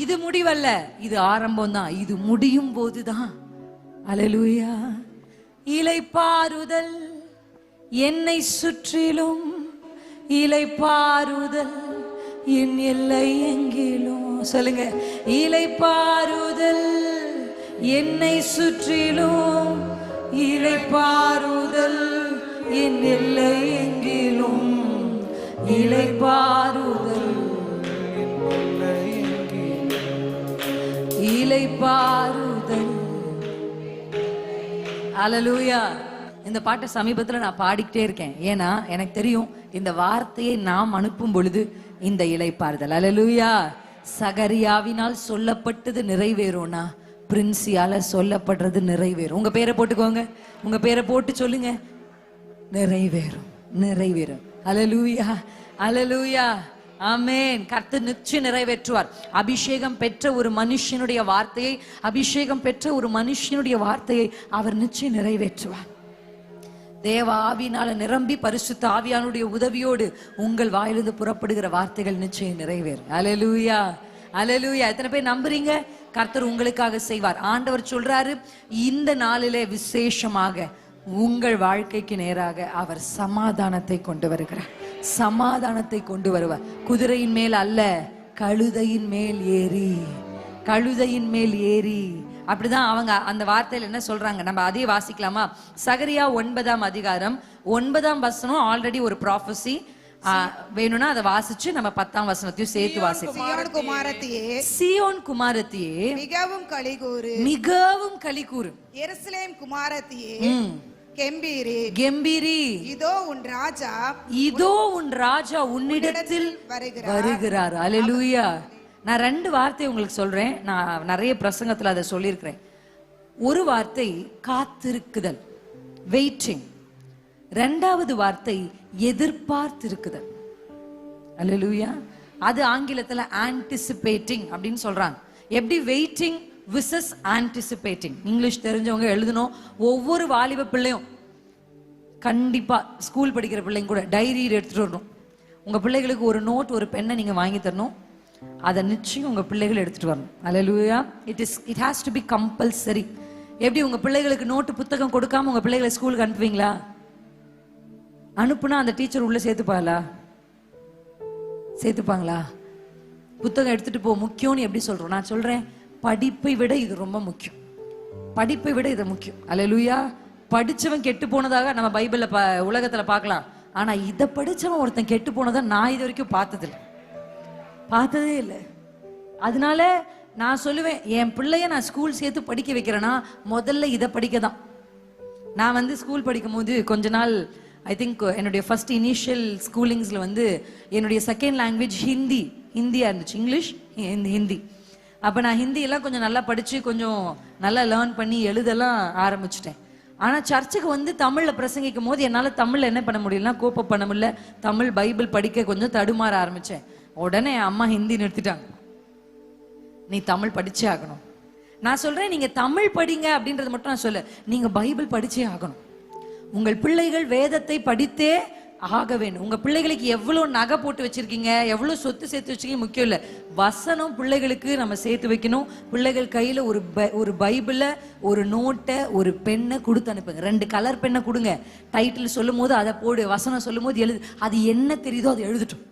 இது முடிவல்ல, இது ஆரம்பம் தான். இது முடியும் போதுதான். அல்லேலூயா. இளைப்பாறுதல் என்னை சுற்றிலும், இளைப்பாறுதல் என் எல்லை எங்கிலும். சொல்லுங்க, இளைப்பாறுதல் என்னை சுற்றிலும், இளைப்பாறுதல் என் எல்லை எங்கிலும், இளைப்பாறுதல், இளைப்பாறுதல். அல்லேலூயா. இந்த பாட்டை சமீபத்துல நான் பாடிக்கிட்டே இருக்கேன். ஏன்னா எனக்கு தெரியும், இந்த வார்த்தையை நாம் அனுப்பும் பொழுது இந்த இளைப்பாறுதல். அல்லேலூயா. சகரியாவினால் சொல்லப்பட்டது நிறைவேறும்னா, பிரின்சியால சொல்லப்படுறது நிறைவேறும். உங்க பேரை போட்டுக்கோங்க, உங்க பேரை போட்டு சொல்லுங்க, நிறைவேறும், நிறைவேறும். அல்லேலூயா, அல்லேலூயா, ஆமென். கர்த்தர் நிச்சயம் நிறைவேற்றுவார். அபிஷேகம் பெற்ற ஒரு மனுஷனுடைய வார்த்தையை, அபிஷேகம் பெற்ற ஒரு மனுஷனுடைய வார்த்தையை அவர் நிச்சயம் நிறைவேற்றுவார். தேவ ஆவியினால நிரம்பி பரிசுத்த ஆவியானுடைய உதவியோடு உங்கள் வாயிலிருந்து புறப்படுகிற வார்த்தைகள் நிச்சயம் நிறைவேறும். அல்லேலூயா, அல்லேலூயா. எத்தனை பேர் நம்புறீங்க? கர்த்தர் உங்களுக்காக செய்வார். ஆண்டவர் சொல்றாரு, இந்த நாளிலே விசேஷமாக உங்கள் வாழ்க்கைக்கு நேராக அவர் சமாதானத்தை கொண்டு வருகிறார். சமாதானத்தை கொண்டு வருவார். குதிரையின் மேல் அல்ல, கழுதையின் மேல் ஏறி, கழுதையின் மேல் ஏறி. அப்படிதான் அவங்க அந்த வார்த்தையில என்ன சொல்றாங்க, நம்ம அதே வாசிக்கலாமா? சகரியா 9ஆம் அதிகாரம் 9ஆம் வசனம் ஆல்ரெடி ஒரு ப்ராஃபஸி. வேணும்னா அதை வாசிச்சு நம்ம 10ஆம் வசனத்தையும் சேர்த்து வாசிப்போம். சீயோன் குமாரத்தியே மிகவும் களிகூரு, மிகவும் களிகூரு. எருசலேம் குமாரத்தியே கெம்பீரி, கெம்பீரி. இதோ உன் ராஜா, இதோ உன் ராஜா உன்னிடத்தில் வருகிறார். அல்லேலூயா. நான் 2 வார்த்தை உங்களுக்கு சொல்றேன். நான் நிறைய பிரசங்கத்துல அதை சொல்லியிருக்கிறேன். ஒரு வார்த்தை காத்திருக்குதல், வெயிட்டிங். இரண்டாவது வார்த்தை எதிர்பார்த்திருக்குதல். அல்லேலூயா. அது ஆங்கிலத்துல ஆன்டிசிபேட்டிங் அப்படின்னு சொல்றாங்க. எப்படி வெயிட்டிங் விசஸ் ஆன்டிசிபேட்டிங். இங்கிலீஷ் தெரிஞ்சவங்க எழுதணும். ஒவ்வொரு வாலிப பிள்ளையும் கண்டிப்பா ஸ்கூல் படிக்கிற பிள்ளைங்க கூட டைரி எடுத்துட்டு வரணும். உங்க பிள்ளைகளுக்கு ஒரு நோட் ஒரு பெண்ணை நீங்க வாங்கி தரணும். அதை நிச்சயம் உங்க பிள்ளைகள் எடுத்துட்டு வரணும். Hallelujah. It has to be compulsory. எப்படி உங்க பிள்ளைகளுக்கு நோட்டு புத்தகம் கொடுக்காம உங்க பிள்ளைகளை ஸ்கூலுக்கு அனுப்புவீங்களா? அனுப்புனா அந்த டீச்சர் உள்ள சேர்த்துப்பாங்களா? புத்தகம் எடுத்துட்டு போ முக்கியம்னு எப்படி சொல்றோம்? நான் சொல்றேன், படிப்பை விட இது ரொம்ப முக்கியம். படிப்பை விட இது முக்கியம். அல்லேலூயா. படிச்சவன் கெட்டு போனதாக நம்ம பைபிள்ல உலகத்துல பார்க்கலாம். ஆனா இதை படிச்சவன் ஒருத்தன் கெட்டு போனதா நான் இது வரைக்கும் பார்த்ததே இல்லை. அதனால நான் சொல்லுவேன், என் பிள்ளைய நான் ஸ்கூல் சேர்த்து படிக்க வைக்கிறேன்னா முதல்ல இதை படிக்க தான். நான் ஸ்கூல் படிக்கும் போது கொஞ்ச நாள் ஐ திங்க் என்னுடைய ஃபர்ஸ்ட் இனிஷியல் ஸ்கூலிங்ஸ்ல என்னுடைய செகண்ட் லாங்குவேஜ் ஹிந்தியா இருந்துச்சு. இங்கிலீஷ், ஹிந்தி. அப்ப நான் ஹிந்தி எல்லாம் கொஞ்சம் நல்லா படிச்சு கொஞ்சம் நல்லா லேர்ன் பண்ணி எழுதலாம் ஆரம்பிச்சிட்டேன். ஆனா சர்ச்சுக்கு தமிழ்ல பிரசங்கிக்கும் போது என்னால தமிழ்ல என்ன பண்ண முடியலன்னா கோப்ப பண்ண முடியல. தமிழ் பைபிள் படிக்க கொஞ்சம் தடுமாற ஆரம்பிச்சேன். உடனே அம்மா ஹிந்தி நிறுத்திட்டாங்க. நீ தமிழ் படிச்சே ஆகணும். நான் சொல்றேன், நீங்க தமிழ் படிங்க அப்படின்றது மட்டும் நான் சொல்ல, நீங்க பைபிள் படிச்சே ஆகணும். உங்கள் பிள்ளைகள் வேதத்தை படித்தே ஆக வேண்டும். உங்க பிள்ளைகளுக்கு எவ்வளவு நகை போட்டு வச்சிருக்கீங்க, எவ்வளவு சொத்து சேர்த்து வச்சிருக்கீங்க முக்கியம் இல்ல. வசனம் பிள்ளைகளுக்கு நம்ம சேர்த்து வைக்கணும். பிள்ளைகள் கையில ஒரு பைபிள, ஒரு நோட்டை, ஒரு பெண்ணை கொடுத்து அனுப்புங்க. 2 கலர் பெண்ணை கொடுங்க. டைட்டில் சொல்லும் போது அதை போடு, வசனம் சொல்லும் போது எழுது. அது என்ன தெரியுதோ அதை எழுதட்டும்.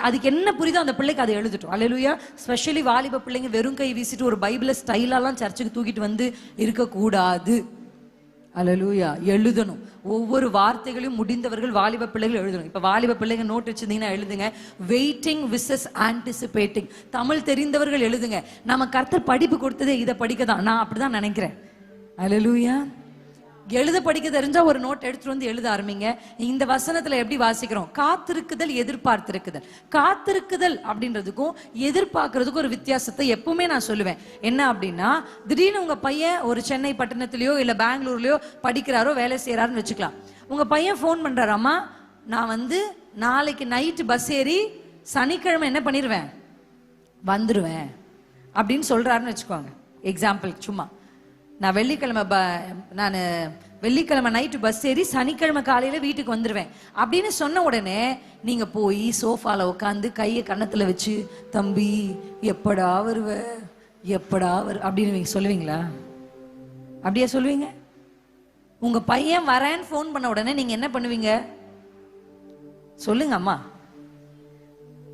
அதுக்கு என்ன புரியுதோ அந்த பிள்ளைக்கு அதை எழுதட்டும். அல்லேலூயா. ஸ்பெஷலி வாலிப பிள்ளைங்க வெறும் கை வீசிட்டு ஒரு பைபிளை ஸ்டைலாலாம் சர்ச்சுக்கு தூக்கிட்டு இருக்கக்கூடாது. அல்லேலூயா. எழுதணும். ஒவ்வொரு வார்த்தைகளையும் முடிந்தவர்கள் வாலிப பிள்ளைகள் எழுதணும். இப்ப வாலிப பிள்ளைங்க நோட் வச்சிருந்தீங்கன்னா எழுதுங்க, வெயிட்டிங் விசஸ் ஆன்டிசிபேட்டிங். தமிழ் தெரிந்தவர்கள் எழுதுங்க. நம்ம கர்த்தர் படிப்பு கொடுத்ததே இதை படிக்க தான். நான் அப்படிதான் நினைக்கிறேன். அல்லேலூயா. எழுத படிக்க தெரிஞ்சா ஒரு நோட் எடுத்துட்டு எழுத ஆரம்பிங்க. இந்த வசனத்துல எப்படி வாசிக்கிறோம்? காத்திருக்குதல், எதிர்பார்த்திருக்குதல். காத்திருக்குதல் அப்படின்றதுக்கும் எதிர்பார்க்கறதுக்கும் ஒரு வித்தியாசத்தை எப்பவுமே நான் சொல்லுவேன். என்ன அப்படின்னா, திடீர்னு உங்க பையன் ஒரு சென்னை பட்டணத்திலயோ இல்ல பெங்களூர்லயோ படிக்கிறாரோ வேலை செய்யறாருன்னு வச்சுக்கலாம். உங்க பையன் போன் பண்றாரு, அம்மா நான் நாளைக்கு நைட்டு பஸ் ஏறி சனிக்கிழமை என்ன பண்ணிருவேன், வந்துருவேன் அப்படின்னு சொல்றாருன்னு வச்சுக்கோங்க. எக்ஸாம்பிள் சும்மா. நான் வெள்ளிக்கிழமை நைட்டு பஸ் ஏறி சனிக்கிழமை காலையில வீட்டுக்கு வந்துருவேன் அப்படின்னு சொன்ன உடனே நீங்க போய் சோஃபால உட்காந்து கையை கன்னத்துல வச்சு, தம்பி எப்படா வருவ அப்படின்னு சொல்லுவீங்களா? அப்படியே சொல்லுவீங்க? உங்க பையன் வரேன்னு போன் பண்ண உடனே நீங்க என்ன பண்ணுவீங்க? சொல்லுங்க அம்மா.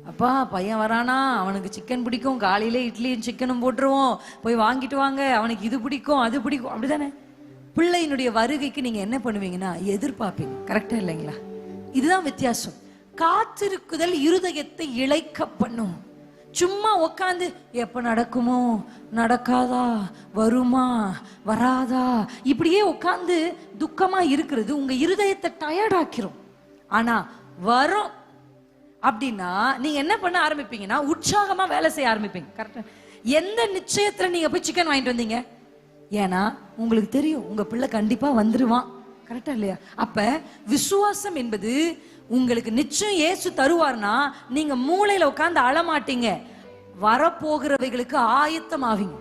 அப்பா பையன் வரானா, அவனுக்கு சிக்கன் பிடிக்கும், காலையில இட்லியும் சிக்கனும் போட்டுருவோம், போய் வாங்கிட்டு வாங்க, அவனுக்கு இது பிடிக்கும் அது பிடிக்கும், அப்படிதானே? பிள்ளையினுடைய வருகைக்கு நீங்க என்ன பண்ணுவீங்கன்னா எதிர்பார்ப்பீங்க. கரெக்டா இல்லைங்களா? இதுதான் வித்தியாசம். காத்திருக்குதல் இருதயத்தை இளைக்க பண்ணும். சும்மா உட்காந்து எப்ப நடக்குமோ, நடக்காதா, வருமா வராதா, இப்படியே உட்காந்து துக்கமா இருக்கிறது உங்க இருதயத்தை டயர்ட் ஆக்கிரும். ஆனா வரும் அப்படின்னா நீங்க என்ன பண்ண ஆரம்பிப்பீங்கன்னா உற்சாகமா வேலை செய்ய ஆரம்பிப்பீங்க. கரெக்டா? எந்த நிச்சயத்துல நீங்க போய் சிக்கன் வாங்கிட்டு வந்தீங்க? ஏன்னா உங்களுக்கு தெரியும் உங்க பிள்ளை கண்டிப்பா வந்துருவான். கரெக்டா இல்லையா? அப்ப விசுவாசம் என்பது உங்களுக்கு நிச்சயம் இயேசு தருவார்னா நீங்க மூளையில உட்கார்ந்து அழமாட்டீங்க, வரப்போகிறவைகளுக்கு ஆயத்தம் ஆவீங்க.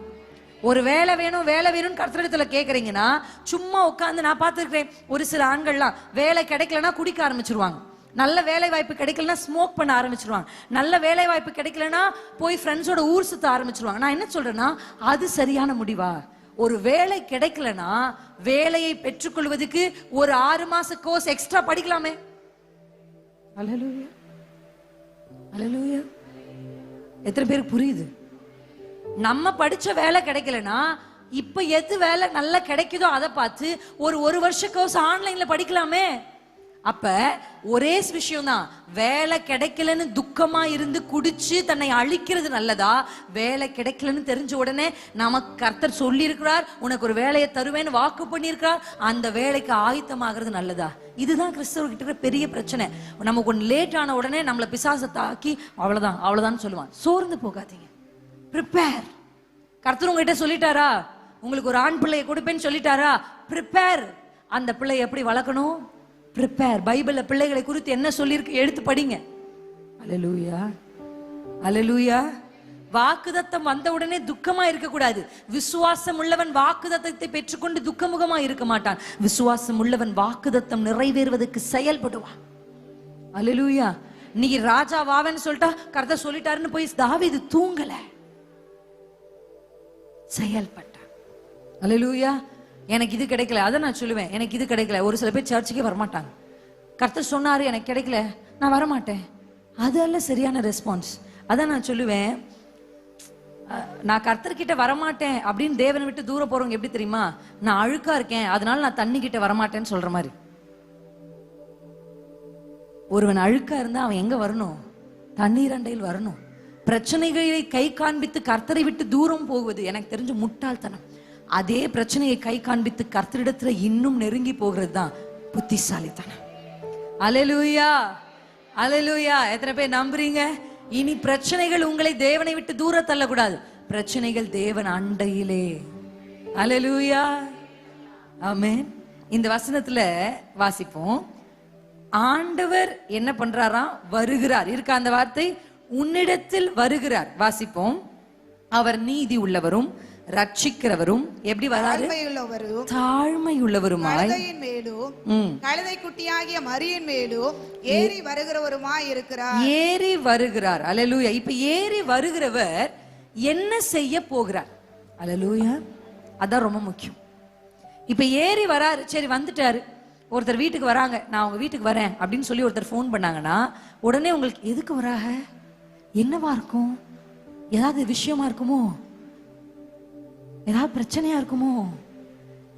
ஒரு வேலை வேணும்னு கர்த்தரிடத்துல கேக்குறீங்கன்னா சும்மா உட்கார்ந்து, நான் பார்த்துருக்கிறேன் ஒரு சில ஆண்கள்லாம் வேலை கிடைக்கலன்னா குடிக்க ஆரம்பிச்சிருவாங்க. நல்ல வேலை வாய்ப்பு கிடைக்கலனா ஸ்மோக் பண்ண ஆரம்பிச்சிருவாங்க. நல்ல வேலை வாய்ப்பு கிடைக்கலனா போய் ஃப்ரெண்ட்ஸோட ஊர் சுத்த ஆரம்பிச்சிருவாங்க. நான் என்ன சொல்றேன்னா, அது சரியான முடிவா? ஒரு வேலை கிடைக்கலனா வேலையை பெற்றுக்கொள்வதற்கு ஒரு 6 மாச கோர்ஸ் எக்ஸ்ட்ரா படிக்கலாமே. அல்லேலூயா, அல்லேலூயா. எத்தனை பேருக்கு புரியுது? நம்ம படிச்ச வேலை கிடைக்கலனா இப்ப எது வேலை நல்லா கிடைக்குதோ அதை பார்த்து ஒரு வருஷ கோர்ஸ் ஆன்லைன்ல படிக்கலாமே. அப்ப ஒரே விஷயம் தான், வேலை கிடைக்கலன்னு துக்கமா இருந்து குடிச்சு தன்னை அழிக்கிறது நல்லதா, வேலை கிடைக்கலன்னு தெரிஞ்ச உடனே நமக்கு கர்த்தர் சொல்லி இருக்கிறார் உனக்கு ஒரு வேலையை தருவேன்னு வாக்கு பண்ணியிருக்கிறார், அந்த வேலைக்கு ஆயத்தமாகிறது நல்லதா? இதுதான் கிறிஸ்தவர்கிட்ட பெரிய பிரச்சனை. நமக்கு ஒன்று லேட் ஆன உடனே நம்மளை பிசாசை தாக்கி அவ்வளவுதான் சொல்லுவான். சோர்ந்து போகாதீங்க, ப்ரிப்பேர். கர்த்தர் உங்ககிட்ட சொல்லிட்டாரா உங்களுக்கு ஒரு ஆண் பிள்ளையை கொடுப்பேன்னு சொல்லிட்டாரா, ப்ரிப்பேர். அந்த பிள்ளையை எப்படி வளர்க்கணும், ப்ரிப்பேர். பைபிள்ல பிள்ளைகளை குறித்து என்ன சொல்லியிருக்கு எடுத்து படிங்க. அல்லேலூயா, அல்லேலூயா. வாக்குதத்தம் வந்த உடனே துக்கமா இருக்க கூடாது. விசுவாசம் உள்ளவன் வாக்குதத்தத்தை பெற்றுக்கொண்டு துக்கமுகமா இருக்க மாட்டான். விசுவாசம் உள்ளவன் வாக்குதத்தம் நிறைவேறுவதற்கு செயல்படுவான். அல்லேலூயா. நீ ராஜா வாவன்னு சொல்லிட்டா கர்த்தர் சொல்லிட்டாருன்னு போய் தாவீது தூங்கல, செயல்பட்டான். அல்லேலூயா. எனக்கு இது கிடைக்கல, அதை நான் சொல்லுவேன், எனக்கு இது கிடைக்கல. ஒரு சில பேர் சர்ச்சுக்கே வரமாட்டாங்க. கர்த்தர் சொன்னாரு எனக்கு கிடைக்கல, நான் வரமாட்டேன். அதெல்லாம் சரியான ரெஸ்பான்ஸ். அதான் நான் சொல்லுவேன், நான் கர்த்தர்கிட்ட வரமாட்டேன் அப்படின்னு தேவனை விட்டு தூர போறவங்க எப்படி தெரியுமா, நான் அழுக்கா இருக்கேன் அதனால நான் தண்ணி கிட்ட வரமாட்டேன்னு சொல்ற மாதிரி. ஒருவன் அழுக்கா இருந்தா அவன் எங்க வரணும், தண்ணீர் அண்டையில் வரணும். பிரச்சனைகளை கை காண்பித்து கர்த்தரை விட்டு தூரம் போகுவது எனக்கு தெரிஞ்ச முட்டாள்தனம். அதே பிரச்சனையை கை காண்பித்து கர்த்தரிடத்துல இன்னும் நெருங்கி போகிறது தான் புத்திசாலித்தனம். அல்லேலூயா, அல்லேலூயா. எத்தனை பேர் நம்புறீங்க? இனி பிரச்சனைகள் உங்களை தேவனை விட்டு தூர தள்ளக்கூடாது. பிரச்சனைகள் தேவன் அண்டையிலே. அல்லேலூயா, ஆமென். இந்த வசனத்துல வாசிப்போம், ஆண்டவர் என்ன பண்றாராம், வருகிறார். இருக்கா அந்த வார்த்தை, உன்னிடத்தில் வருகிறார். வாசிப்போம், அவர் நீதி உள்ளவரும் ரட்சிக்கிறவரும், எப்படி வராரு, தாழ்மை உள்ளவருமாய், கழுதையின் மேலும் கழுதை குட்டியாகிய மரியின் மேலும் ஏறி வருகிறவருமாய் இருக்கிறார். ஏறி வருகிறார். அல்லேலூயா. இப்ப ஏறி வருகிறவர் என்ன செய்ய போகிறார்? அல்லேலூயா. அதான் ரொம்ப முக்கியம். இப்ப ஏறி வராரு, சரி வந்துட்டாரு. ஒருத்தர் வீட்டுக்கு வராங்க, நான் உங்க வீட்டுக்கு வரேன் அப்படின்னு சொல்லி ஒருத்தர் ஃபோன் பண்ணாங்கன்னா உடனே உங்களுக்கு எதுக்கு வராங்க, என்னவா இருக்கும், ஏதாவது விஷயமா இருக்குமோ, ஏதாவது பிரச்சனையா இருக்குமோ,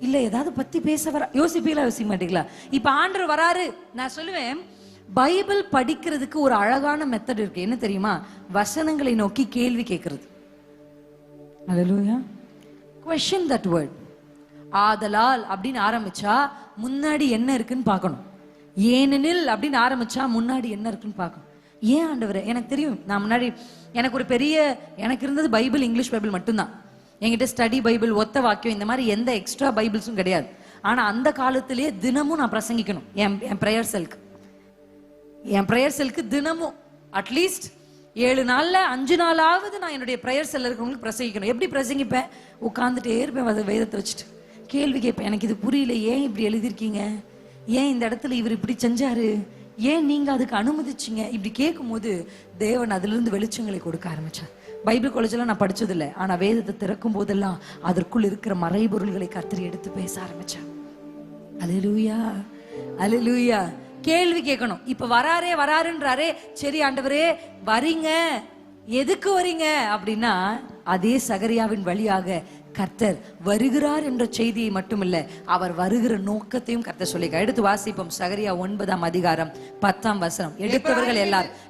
இல்ல ஏதாவது பத்தி பேச வர, யோசிப்பீங்களா, யோசிக்க மாட்டீங்களா? இப்ப ஆண்டவர் வராரு. நான் சொல்லுவேன், பைபிள் படிக்கிறதுக்கு ஒரு அழகான மெத்தட் இருக்கு. என்ன தெரியுமா? வசனங்களை நோக்கி கேள்வி கேட்கிறது. அல்லேலூயா. question that word. ஆதலால் அப்படின்னு ஆரம்பிச்சா முன்னாடி என்ன இருக்குன்னு பார்க்கணும். ஏனெனில் அப்படின்னு ஆரம்பிச்சா முன்னாடி என்ன இருக்குன்னு பார்க்கணும். ஏன் ஆண்டவரே, எனக்கு தெரியும், நான் முன்னாடி எனக்கு ஒரு பெரிய, எனக்கு இருந்தது பைபிள், இங்கிலீஷ் பைபிள் மட்டும்தான். என்கிட்ட ஸ்டடி பைபிள், ஒத்த வாக்கியம், இந்த மாதிரி எந்த எக்ஸ்ட்ரா பைபிள்ஸும் கிடையாது. ஆனா அந்த காலத்திலேயே தினமும் நான் பிரசங்கிக்கணும். என் ப்ரேயர் செல்க்கு தினமும் அட்லீஸ்ட் 7 நாள்ல 5 நாளாவது நான் என்னுடைய ப்ரேயர் செல்ல இருக்கிறவங்களுக்கு பிரசங்கிக்கணும். எப்படி பிரசங்கிப்பேன்? உட்காந்துட்டே இருப்பேன், வேதத்தை வச்சுட்டு கேள்வி கேட்பேன். எனக்கு இது புரியல, ஏன் இப்படி எழுதிருக்கீங்க, ஏன் இந்த இடத்துல இவர் இப்படி செஞ்சாரு, ஏன் நீங்க அதுக்கு அனுமதிச்சீங்க, இப்படி கேட்கும் போது தேவன் அதுல இருந்து வெளிச்சங்களை கொடுக்க ஆரம்பிச்சார். பைபிள் காலேஜ்லாம் நான் படிச்சதில்லை, ஆனா வேதத்தை திறக்கும் போதெல்லாம் அதற்குள் இருக்கிற மறைபொருள்களை கர்த்தர் எடுத்து பேச ஆரம்பிச்சார். அல்லேலூயா, அல்லேலூயா. கேள்வி கேட்கணும். இப்ப வராருன்றாரே, சரி ஆண்டவரே வரீங்க, எதுக்கு வரீங்க அப்படின்னா, அதே சகரியாவின் வழியாக கர்த்தர் வருகிறார் என்ற செய்தியை மட்டுமில்ல, அவர் வருகிற நோக்கத்தையும் கர்த்தர் சொல்லிக்க. எடுத்து வாசிப்போம், சகரியா 9ஆம் அதிகாரம் 10ஆம் வசனம். எடுத்தவர்கள்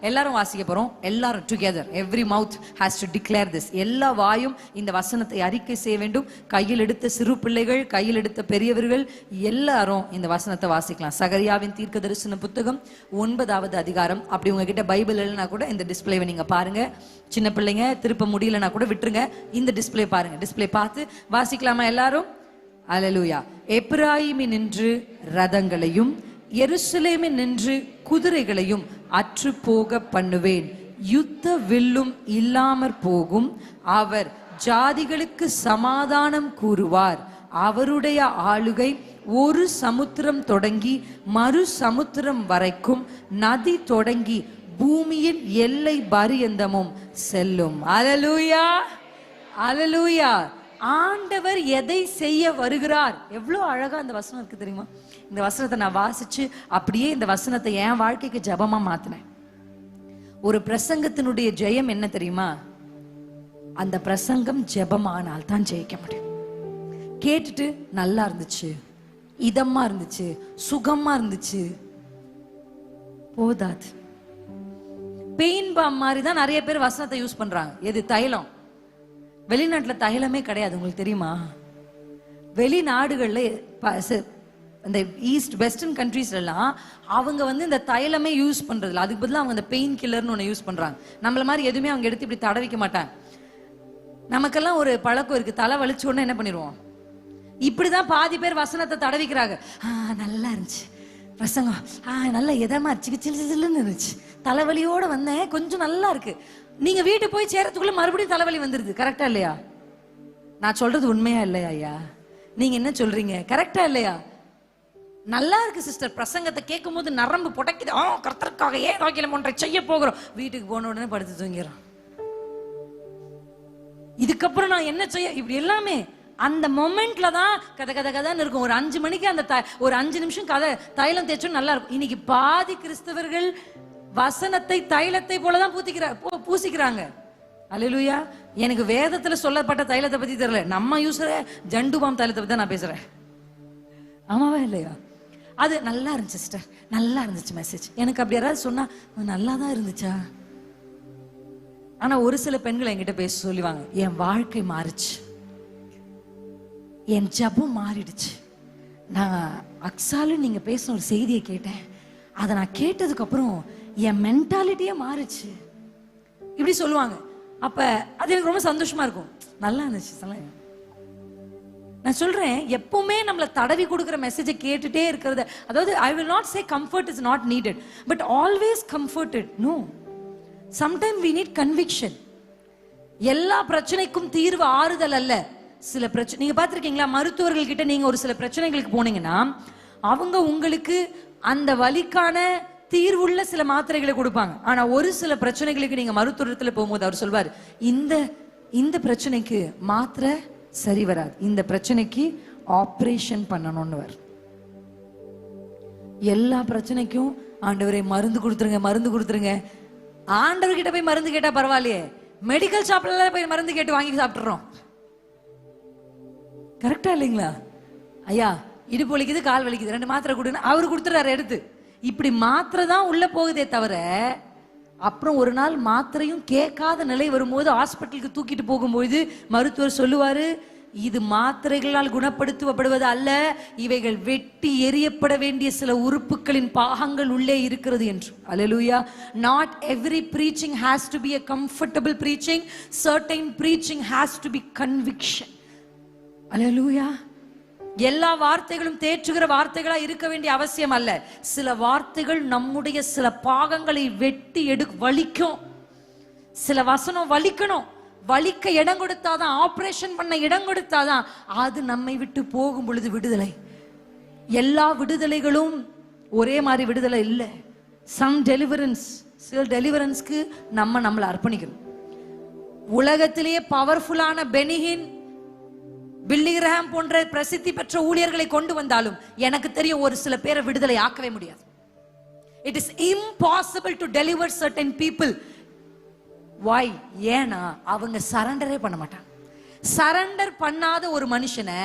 எல்லாரும் வாசிக்க போறோம். எல்லாரும் together, every mouth has to declare this. எல்லா வாயும் இந்த வசனத்தை அறிக்கை செய்ய வேண்டும். கையில் எடுத்த சிறு பிள்ளைகள், கையில் எடுத்த பெரியவர்கள் எல்லாரும் இந்த வசனத்தை வாசிக்கலாம். சகரியாவின் தீர்க்க தரிசன புத்தகம் 9ஆவது அதிகாரம். அப்படி உங்ககிட்ட பைபிள் இல்லைன்னா கூட இந்த டிஸ்பிளேவை நீங்க பாருங்க. சின்ன பிள்ளைங்க திருப்ப முடியலன்னா கூட விட்டுருங்க, இந்த டிஸ்பிளே பாருங்க. டிஸ்பிளே பார்த்து வாசிக்கலாமா எல்லாரும்? அல்லேலூயா. எப்பிராயீமில் நின்று ரதங்களையும் எருசலேமில் நின்று குதிரைகளையும் அற்று போக பண்ணுவேன், யுத்த வில்லும் இல்லாமற் போகும். அவர் ஜாதிகளுக்கு சமாதானம் கூறுவார். அவருடைய ஆளுகை ஒரு சமுத்திரம் தொடங்கி மறு சமுத்திரம் வரைக்கும், நதி தொடங்கி பூமியின் எல்லை பரியந்தமும் செல்லும். அல்லேலூயா, அல்லேலூயா. ஆண்டவர் எதை செய்ய வருகிறார்? எவ்வளவு அழகா அந்த வசனம் இருக்கு தெரியுமா? இந்த வசனத்தை நான் வாசிச்சு அப்படியே இந்த வசனத்தை என் வாழ்க்கைக்கு ஜெபமா மாத்தினேன். ஒரு பிரசங்கத்தினுடைய ஜெயம் என்ன தெரியுமா? அந்த பிரசங்கம் ஜெபமானால் தான் ஜெயிக்க முடியும். கேட்டுட்டு நல்லா இருந்துச்சு, இதமா இருந்துச்சு, சுகமா இருந்துச்சு, போதாது. பெயின் பாம் மாதிரி தான் நிறைய பேர் வசனத்தை யூஸ் பண்றாங்க. எது? தைலம். வெளிநாட்டுல தைலமே கிடையாது, உங்களுக்கு தெரியுமா? வெளிநாடுகள்ல இந்த ஈஸ்ட் வெஸ்டர்ன் கண்ட்ரீஸ்ல எல்லாம் அவங்க இந்த தைலமே யூஸ் பண்றதில்ல. அதுக்கு பதிலாக அவங்க இந்த பெயின் கில்லர்னு ஒன்று யூஸ் பண்றாங்க. நம்மள மாதிரி எதுவுமே அவங்க எடுத்து இப்படி தடவிக்க மாட்டாங்க. நமக்கெல்லாம் ஒரு பழக்கம் இருக்கு, தலை வலிச்ச உடனே என்ன பண்ணிடுவோம், இப்படிதான் பாதி பேர் வசனத்தை தடவிக்கிறாங்க. நல்லா இருந்துச்சு பிரசங்கம், நல்லா எதமா சில்லுன்னு இருந்துச்சு, தலைவலியோட வந்தேன், கொஞ்சம் நல்லா இருக்கு. நீங்க வீட்டுக்கு போய் சேரத்துக்குள்ள மறுபடியும் தலைவலி வந்துருது. கரெக்டா இல்லையா? நான் சொல்றது உண்மையா இல்லையா ஐயா? நீங்க என்ன சொல்றீங்க? கரெக்டா இல்லையா? நல்லா இருக்கு சிஸ்டர், பிரசங்கத்தை கேட்கும் போது நரம்பு புடைக்குது, கர்த்தருக்காக ஏன் வாக்கியம் ஒன்றை செய்ய போகிறோம், வீட்டுக்கு போன உடனே படுத்து தூங்கிறோம். இதுக்கப்புறம் நான் என்ன செய்ய, இப்படி எல்லாமே அந்த மொமெண்ட்ல தான் கதைன்னு இருக்கும். ஒரு 5 மணிக்கு அந்த ஒரு 5 நிமிஷம் கதை தைலம் தேய்ச்சோம் நல்லா இருக்கும். இன்னைக்கு பாதி கிறிஸ்தவர்கள் வசனத்தை தைலத்தை போலதான் பூசிக்கிறாங்க. அல்லேலூயா. எனக்கு வேதத்துல சொல்லப்பட்ட தைலத்தை பத்தி தெரியல, நம்ம யூஸ் ஜண்டுபாம் தைலத்தை பத்தி தான் நான் பேசுறேன். ஆமாவா இல்லையா? அது நல்லா இருந்துச்சு சிஸ்டர், நல்லா இருந்துச்சு மெசேஜ். எனக்கு அப்படி யாராவது சொன்னா நல்லா தான் இருந்துச்சா? ஆனா ஒரு சில பெண்கள் என்கிட்ட பேச சொல்லுவாங்க, என் வாழ்க்கை மாறிச்சு, என் ஜபம் மாறிடுச்சு, நான் அக்ஸாலு நீங்க பேசின ஒரு செய்தியை கேட்டேன், அதை நான் கேட்டதுக்கு அப்புறம் என் மென்டாலிட்டியே மாறிச்சு, இப்படி சொல்லுவாங்க. அப்ப அது எனக்கு ரொம்ப சந்தோஷமா இருக்கும். நல்லா இருந்துச்சு. நான் சொல்றேன், எப்பவுமே நம்மள தடவி கொடுக்கிற மெசேஜை கேட்டுட்டே இருக்கிறது, அதாவது I will not say comfort is not needed, but always comforted. No, sometime we need conviction. எல்லா பிரச்சனைக்கும் தீர்வு ஆறுதல் அல்ல. சில பிரச்சனை நீங்க பார்த்திருக்கீங்களா, மருத்துவர்கள் கிட்ட நீங்க ஒரு சில பிரச்சனைகளுக்கு போனீங்கன்னா அவங்க உங்களுக்கு அந்த வலிக்கான தீர்வுள்ள சில மாத்திரைகளை கொடுப்பாங்க. ஆனா ஒரு சில பிரச்சனைகளுக்கு நீங்க மருத்துவத்துல போகும்போது அவர் சொல்வார், இந்த பிரச்சனைக்கு மாத்திரை சரி வராது, இந்த பிரச்சனைக்கு ஆபரேஷன் பண்ணணும்னு. எல்லா பிரச்சனைக்கும் ஆண்டவரே மருந்து கொடுத்துருங்க. ஆண்டவர்கிட்ட போய் மருந்து கேட்டா பரவாயில்லையே, மெடிக்கல் ஷாப்ல போய் மருந்து கேட்டு வாங்கி சாப்பிட்டுறோம். கரெக்டா இல்லைங்களா? ஐயா இடுப்பு வலிக்குது, கால் வலிக்குது, 2 மாத்திரை கொடுங்க, அவரு கொடுத்துறாரு எடுத்து. இப்படி மாத்திரை தான் உள்ள போகுதே தவிர, அப்புறம் ஒரு நாள் மாத்திரையும் கேட்காத நிலை வரும்போது ஹாஸ்பிட்டலுக்கு தூக்கிட்டு போகும்போது மருத்துவர் சொல்லுவாரு, இது மாத்திரைகளால் குணப்படுத்தப்படுவது அல்ல, இவைகள் வெட்டி எரியப்பட வேண்டிய சில உறுப்புகளின் பாகங்கள் உள்ளே இருக்கிறது என்று. அல்லேலூயா. Not every preaching has to be a comfortable preaching. Certain preaching has to be conviction. அல்லேலூயா. எல்லா வார்த்தைகளும் தேற்றுகிற வார்த்தைகளா இருக்க வேண்டிய அவசியம் அல்ல. சில வார்த்தைகள் நம்முடைய சில பாகங்களை வெட்டி வலிக்கும். சில வசனம் வலிக்கணும், வலிக்க இடம் கொடுத்தாதான், ஆபரேஷன் பண்ண இடம் கொடுத்தாதான் அது நம்மை விட்டு போகும் பொழுது விடுதலை. எல்லா விடுதலைகளும் ஒரே மாதிரி விடுதலை இல்லை. சம் டெலிவரன்ஸ், சில டெலிவரன்ஸ்க்கு நம்மளை அர்ப்பணிக்கணும். உலகத்திலேயே பவர்ஃபுல்லான பெனிஹின், பில்லி கிரஹாம் போன்ற பிரசித்தி பெற்ற ஊழியர்களை கொண்டு வந்தாலும் எனக்கு தெரியும் ஒரு சில பேரை விடுதலை ஆக்கவே முடியாது. It is impossible to deliver certain people. Why? ஏன்னா அவங்க சரண்டரே பண்ண மாட்டாங்க. சரண்டர் பண்ணாத ஒரு மனுஷனை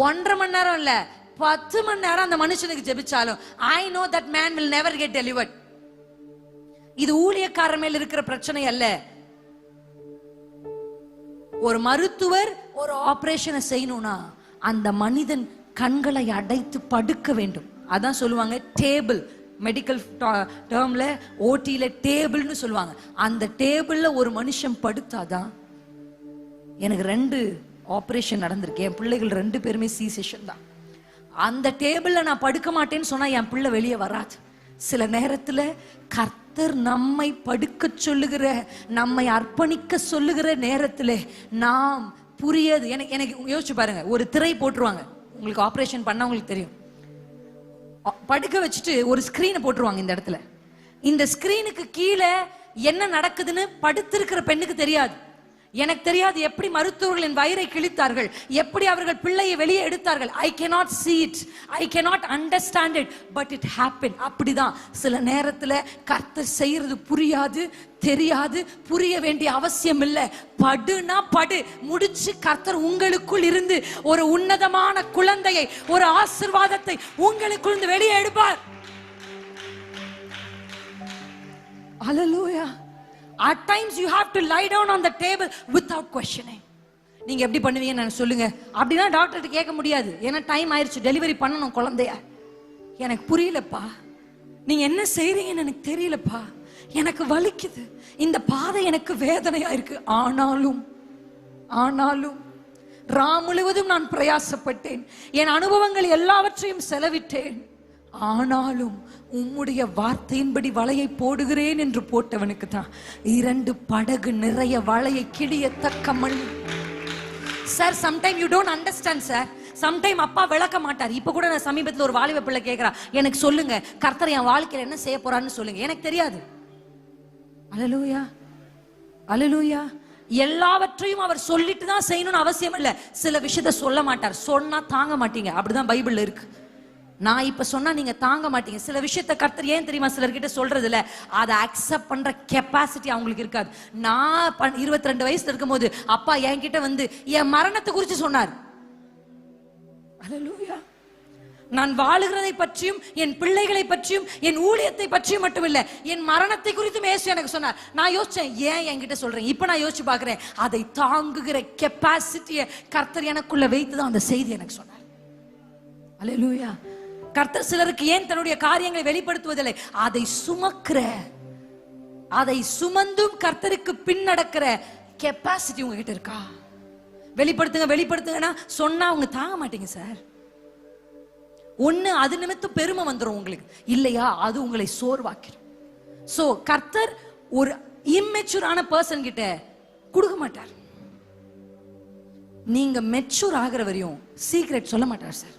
1.5 மணி நேரம் இல்ல 10 மணி நேரம் அந்த மனுஷனுக்கு ஜெபிச்சாலும் I know that man will never get delivered. இது ஊழியக்காரர் மேல் இருக்கிற பிரச்சனை அல்ல. ஒரு மருத்துவர் ஒரு ஆபரேஷனை செய்யணும்னா அந்த மனிதன் கண்களை அடைத்து படுக்க வேண்டும். அதான் சொல்லுவாங்க டேபிள், மெடிக்கல் டேர்ம்ல ஓடியில டேபிள்னு சொல்லுவாங்க. அந்த டேபிள்ல ஒரு மனுஷன் படுத்தாதான். எனக்கு 2 ஆபரேஷன் நடந்திருக்கு, என் பிள்ளைகள் 2 பேருமே சி செக்ஷன் தான். அந்த டேபிள்ல நான் படுக்க மாட்டேன்னு சொன்னா என் பிள்ளை வெளியே வராது. சில நேரத்துல கர்த்தர் நம்மை படுக்க சொல்லுகிற, நம்மை அர்ப்பணிக்க சொல்லுகிற நேரத்துல நாம் புரியாது. எனக்கு யோசிச்சு பாருங்க, ஒரு திரை போட்டுருவாங்க, உங்களுக்கு ஆபரேஷன் பண்ணவங்களுக்கு தெரியும், படுக்க வச்சுட்டு ஒரு ஸ்கிரீனை போட்டுருவாங்க இந்த இடத்துல. இந்த ஸ்கிரீனுக்கு கீழே என்ன நடக்குதுன்னு படுத்திருக்கிற பெண்ணுக்கு தெரியாது. எனக்கு தெரியாது எப்படி மருத்துவர்களின் வயிறை கிழித்தார்கள், எப்படி அவர்கள் பிள்ளையை வெளியே எடுத்தார்கள். I cannot see it, I cannot understand it, but it happened. அப்படிதான் சில நேரத்துல கர்த்தர் செய்யறது புரியாது, தெரியாது, புரிய வேண்டிய அவசியம் இல்லை. படுனா படு, முடிச்சு கர்த்தர் உங்களுக்குள் இருந்து ஒரு உன்னதமான குழந்தையை, ஒரு ஆசீர்வாதத்தை உங்களுக்குள் இருந்து வெளியே எடுப்பார். Hallelujah. At times you have to lie down on the table without questioning. நீங்க எப்படி பண்ணுவீங்கன்னு நான் சொல்லுங்க. அப்படின்னா டாக்டர்கிட்ட கேட்க முடியாது, ஏன்னா டைம் ஆயிடுச்சு, டெலிவரி பண்ணணும் குழந்தைய. எனக்கு புரியலப்பா, நீங்க என்ன செய்றீங்கன்னு எனக்கு தெரியலப்பா, எனக்கு வலிக்குது, இந்த பாதை எனக்கு வேதனையா இருக்கு. ஆனாலும் ஆனாலும் முழுவதும் நான் பிரயாசப்பட்டேன், என் அனுபவங்கள் எல்லாவற்றையும் செலவிட்டேன். ஆனாலும் உம்முடைய வார்த்தையின்படி வலையை போடுகிறேன் என்று போட்டவனுக்கு தான் 2 படகு நிறைய வலையை கிழியத்தக்க மண். Sir, sometime you don't understand sir. Sometime அப்பா விளக்க மாட்டார். இப்ப கூட நான் சமீபத்தில் ஒரு வாலிப பிள்ளை கேட்கிறா, எனக்கு சொல்லுங்க கர்த்தர் என் வாழ்க்கையில என்ன செய்ய போறான்னு சொல்லுங்க. எனக்கு தெரியாது. அல்லேலூயா, அல்லேலூயா. எல்லாவற்றையும் அவர் சொல்லிட்டு தான் செய்யணும்னு அவசியம் இல்ல. சில விஷயத்த சொல்ல மாட்டார், சொன்னா தாங்க மாட்டீங்க. அப்படிதான் பைபிள்ல இருக்கு. நான் இப்ப சொன்னா நீங்க தாங்க மாட்டீங்க. சில விஷயத்த கர்த்தர் ஏன் தெரியுமா சிலர்கிட்ட சொல்றது இல்ல, அதை அக்செப்ட் பண்ற கெப்பாசிட்டி அவங்களுக்கு இருக்காது. நான் 22 வயசுல இருக்கும்போது அப்பா என்கிட்ட வந்து என் மரணத்தை குறித்து சொன்னார். அல்லேலூயா. நான் வாழுகிறதை பற்றியும் என் பிள்ளைகளை பற்றியும் என் ஊழியத்தை பற்றியும் மட்டுமில்ல, என் மரணத்தை குறித்தும் இயேசு எனக்கு சொன்னார். நான் யோசிச்சேன், ஏன் என்கிட்ட சொல்றேன்? இப்ப நான் யோசிச்சு பார்க்கிறேன், அதை தாங்குகிற கெப்பாசிட்டியை கர்த்தர் எனக்குள்ள வைத்துதான் அந்த செய்தி எனக்கு சொன்னார். அல்லேலூயா. கர்த்தர் சிலருக்கு ஏன் தன்னுடைய காரியங்களை வெளிப்படுத்துவதில்லை, அதை சுமக்கிற, அதை சுமந்தும் கர்த்தருக்கு பின் நடக்கிற கெப்பாசிட்டி உங்ககிட்ட இருக்கா? வெளிப்படுத்துங்க வெளிப்படுத்துங்கன்னா சொன்னா அவங்க தாங்க மாட்டீங்க சார். ஒண்ணு அது நிமித்தம் பெருமை வந்துடும் உங்களுக்கு, இல்லையா அது உங்களை சோர்வாக்கிடும். சோ கர்த்தர் ஒரு இம்மெச்சூரான பர்சன் கிட்ட கொடுக்க மாட்டார். நீங்க மெச்சூர் ஆகிற வரையும் சீக்ரெட் சொல்ல மாட்டார் சார்.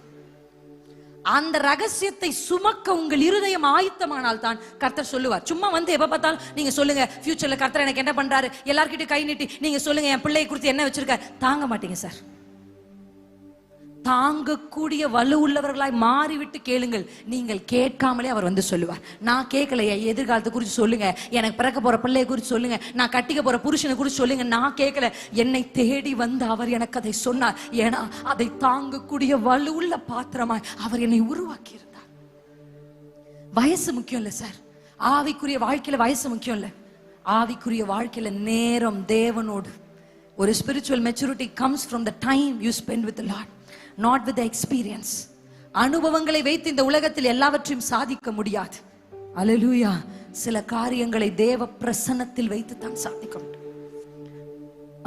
அந்த ரகசியத்தை சுமக்க உங்கள் இருதயம் ஆயத்தமானால் தான் கர்த்தர் சொல்லுவார். சும்மா வந்து எப்ப பார்த்தாலும் நீங்க சொல்லுங்க ஃபியூச்சர்ல கர்த்தர் எனக்கு என்ன பண்றாரு, எல்லார்கிட்டயும் கை நீட்டி நீங்க சொல்லுங்க என் பிள்ளையை குறித்து என்ன வச்சிருக்காரு, தாங்க மாட்டீங்க சார். தாங்கக்கூடிய வலு உள்ளவர்களாய் மாறிவிட்டு கேளுங்கள். நீங்கள் கேட்காமலே அவர் வந்து சொல்லுவார். நான் கேட்கலையா, எதிர்காலத்தை குறித்து சொல்லுங்க, எனக்கு பிறக்க போற பிள்ளையை குறித்து சொல்லுங்க, நான் கட்டிக்க போற புருஷனை குறித்து சொல்லுங்க. நான் கேட்கல, என்னை தேடி வந்து அவர் எனக்கு அதை சொன்னார். ஏன்னா அதை தாங்கக்கூடிய வலு உள்ள பாத்திரமாய் அவர் என்னை உருவாக்கி இருந்தார். வயசு முக்கியம் இல்ல சார். ஆவிக்குரிய வாழ்க்கையில வயசு முக்கியம் இல்ல. ஆவிக்குரிய வாழ்க்கையில நேரம் தேவனோடு. ஒரு spiritual maturity comes from the time you spend with the Lord, not with the experience. அனுபவங்களை வைத்து இந்த உலகத்தில் எல்லாவற்றையும் சாதிக்க முடியாது. அல்லேலூயா. சில காரியங்களை தேவ பிரசன்னத்தில் வைத்து தான் சாதிக்க முடியும்.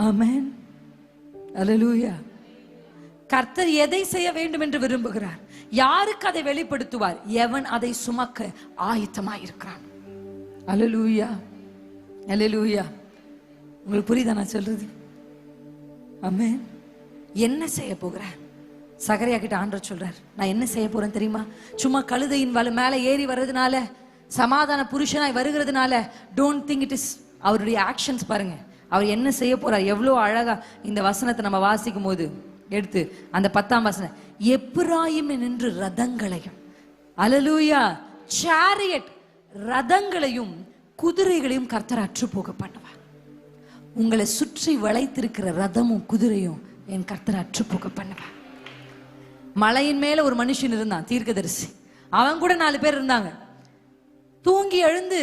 ஆமென். அல்லேலூயா. கர்த்தர் எதை செய்ய வேண்டும் என்று விரும்புகிறார், யாருக்கு அதை வெளிப்படுத்துவார், எவன் அதை சுமக்க ஆயத்தமாய் இருக்கிறான். அல்லேலூயா, அல்லேலூயா. உங்களுக்கு புரியுதா நான் சொல்றது? ஆமென். என்ன செய்ய போகிறேன்? சகரியா கிட்ட ஆண்டவர் சொல்றார், நான் என்ன செய்ய போறேன் தெரியுமா? சும்மா கழுதையின் மேல ஏறி வர்றதுனால, சமாதான புருஷனாய் வருகிறதுனால டோன்ட் திங்க் இட் இஸ். அவருடைய ஆக்ஷன்ஸ் பாருங்க, அவர் என்ன செய்ய போறார். எவ்வளவு அழகா இந்த வசனத்தை நம்ம வாசிக்கும் போது எடுத்து அந்த 10ஆம் வசனம், எப்பிராயிம் நின்று ரதங்களையும், அல்லேலூயா, சேரியட் ரதங்களையும் குதிரைகளையும் கர்த்தர் அற்று போக பண்ணுவார். உங்களை சுற்றி வளைத்திருக்கிற ரதமும் குதிரையும் என் கர்த்தர் அற்று போக பண்ணுவார். மலையின் மேல ஒரு மனுஷன் இருந்தான், தீர்க்கதரிசி. அவன் கூட 4 பேர் இருந்தாங்க. தூங்கி எழுந்து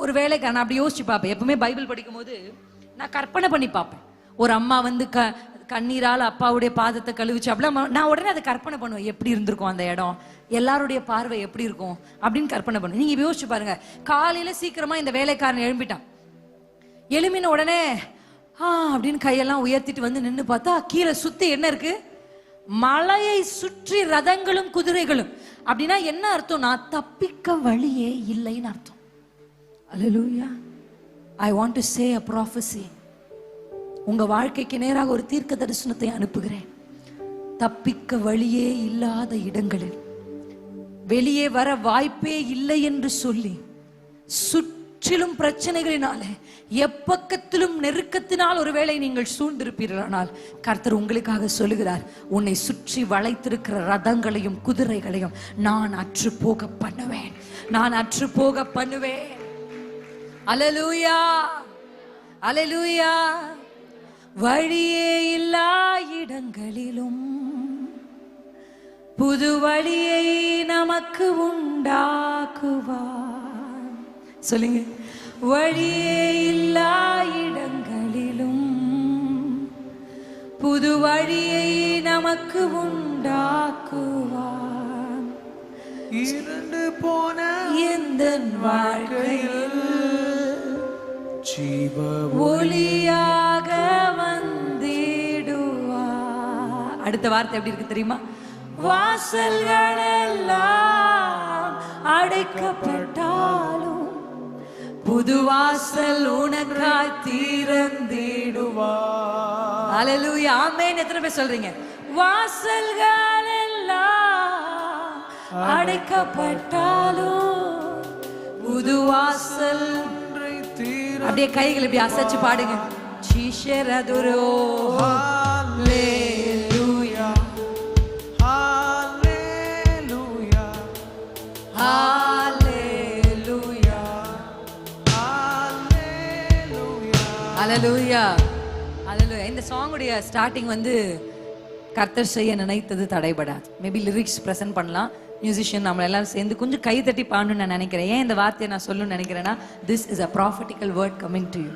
ஒரு வேலைக்கு நான் அப்படி யோசிச்சு பார்ப்பேன். எப்பவுமே பைபிள் படிக்கும் போது நான் கற்பனை பண்ணி பார்ப்பேன். ஒரு அம்மா வந்து கண்ணீரால் அப்பாவுடைய பாதத்தை கழுவிச்சு அப்படிலாம் நான் உடனே அதை கற்பனை பண்ணுவேன். எப்படி இருந்திருக்கும் அந்த இடம், எல்லாருடைய பார்வை எப்படி இருக்கும் அப்படின்னு கற்பனை பண்ணுவேன். நீங்க யோசிச்சு பாருங்க, காலையில சீக்கிரமா இந்த வேலைக்காரன் எழும்பிட்டான். எழுமின உடனே அப்படின்னு கையெல்லாம் உயர்த்திட்டு வந்து நின்று பார்த்தா கீழே சுத்தி என்ன இருக்கு, மலையை சுற்றி ரதங்களும் குதிரைகளும். அப்படின்னா என்ன அர்த்தம்? நான் தப்பிக்க வழியே இல்லைன்னு அர்த்தம். அல்லேலூயா. I want to say a prophecy. உங்க வாழ்க்கைக்கு நேராக ஒரு தீர்க்க தரிசனத்தை அனுப்புகிறேன். தப்பிக்க வழியே இல்லாத இடங்களில், வெளியே வர வாய்ப்பே இல்லை என்று சொல்லி சுற்றிலும் பிரச்சனைகளினால, எப்பக்கத்திலும் நெருக்கத்தினால் ஒருவேளை நீங்கள் சூழ்ந்திருப்பீர்களானால், கர்த்தர் உங்களுக்காக சொல்லுகிறார், உன்னை சுற்றி வளைத்திருக்கிற ரதங்களையும் குதிரைகளையும் நான் அற்று போக பண்ணுவேன், நான் அற்று போக பண்ணுவேன். அல்லேலூயா, அல்லேலூயா. வழியே இல்லா இடங்களிலும் புது வழியை நமக்கு உண்டாக்குவார். சொல்லுங்க, வழியே இல்லா இடங்களிலும் புது வழியை நமக்கு உண்டாக்குவார். இருண்டு போன எந்த வாழ்க்கையில் ஜீவ ஒளியாக வந்தே அடுத்த வார்த்தை எப்படி இருக்கு தெரியுமா? வாசல்கள் எல்லாம் அடைக்கப்பட்டாலும் புது வாசல் உனக்காய் திறந்திடுவார். ஹல்லேலூயா, ஆமென். எத்தனை பேர் சொல்றீங்க? வாசல்கள் எல்லாம் அடைக்கப்பட்டாலும் புது வாசல். அப்படியே கைகள் இப்படி அசைச்சு பாடுங்க. சீஷரதுரோ ஹல்லேலூயா ஹalleluya ஹalleluya ஹalleluya ஹalleluya. இந்த சாங்குடைய ஸ்டார்டிங் வந்து கர்த்தர் செய்ய நினைத்தது தடைபடாது. மேபி லிரிக்ஸ் பிரசன்ட் பண்ணலாம், மியூசிஷியன் நம்மள எல்லாரும் சேர்ந்து கொஞ்சம் கை தட்டி பாடணும்னு நான் நினைக்கிறேன். ஏன் இந்த வார்த்தையை நான் சொல்லணும்னு நினைக்கிறேன்னா, this is a prophetical word coming to you.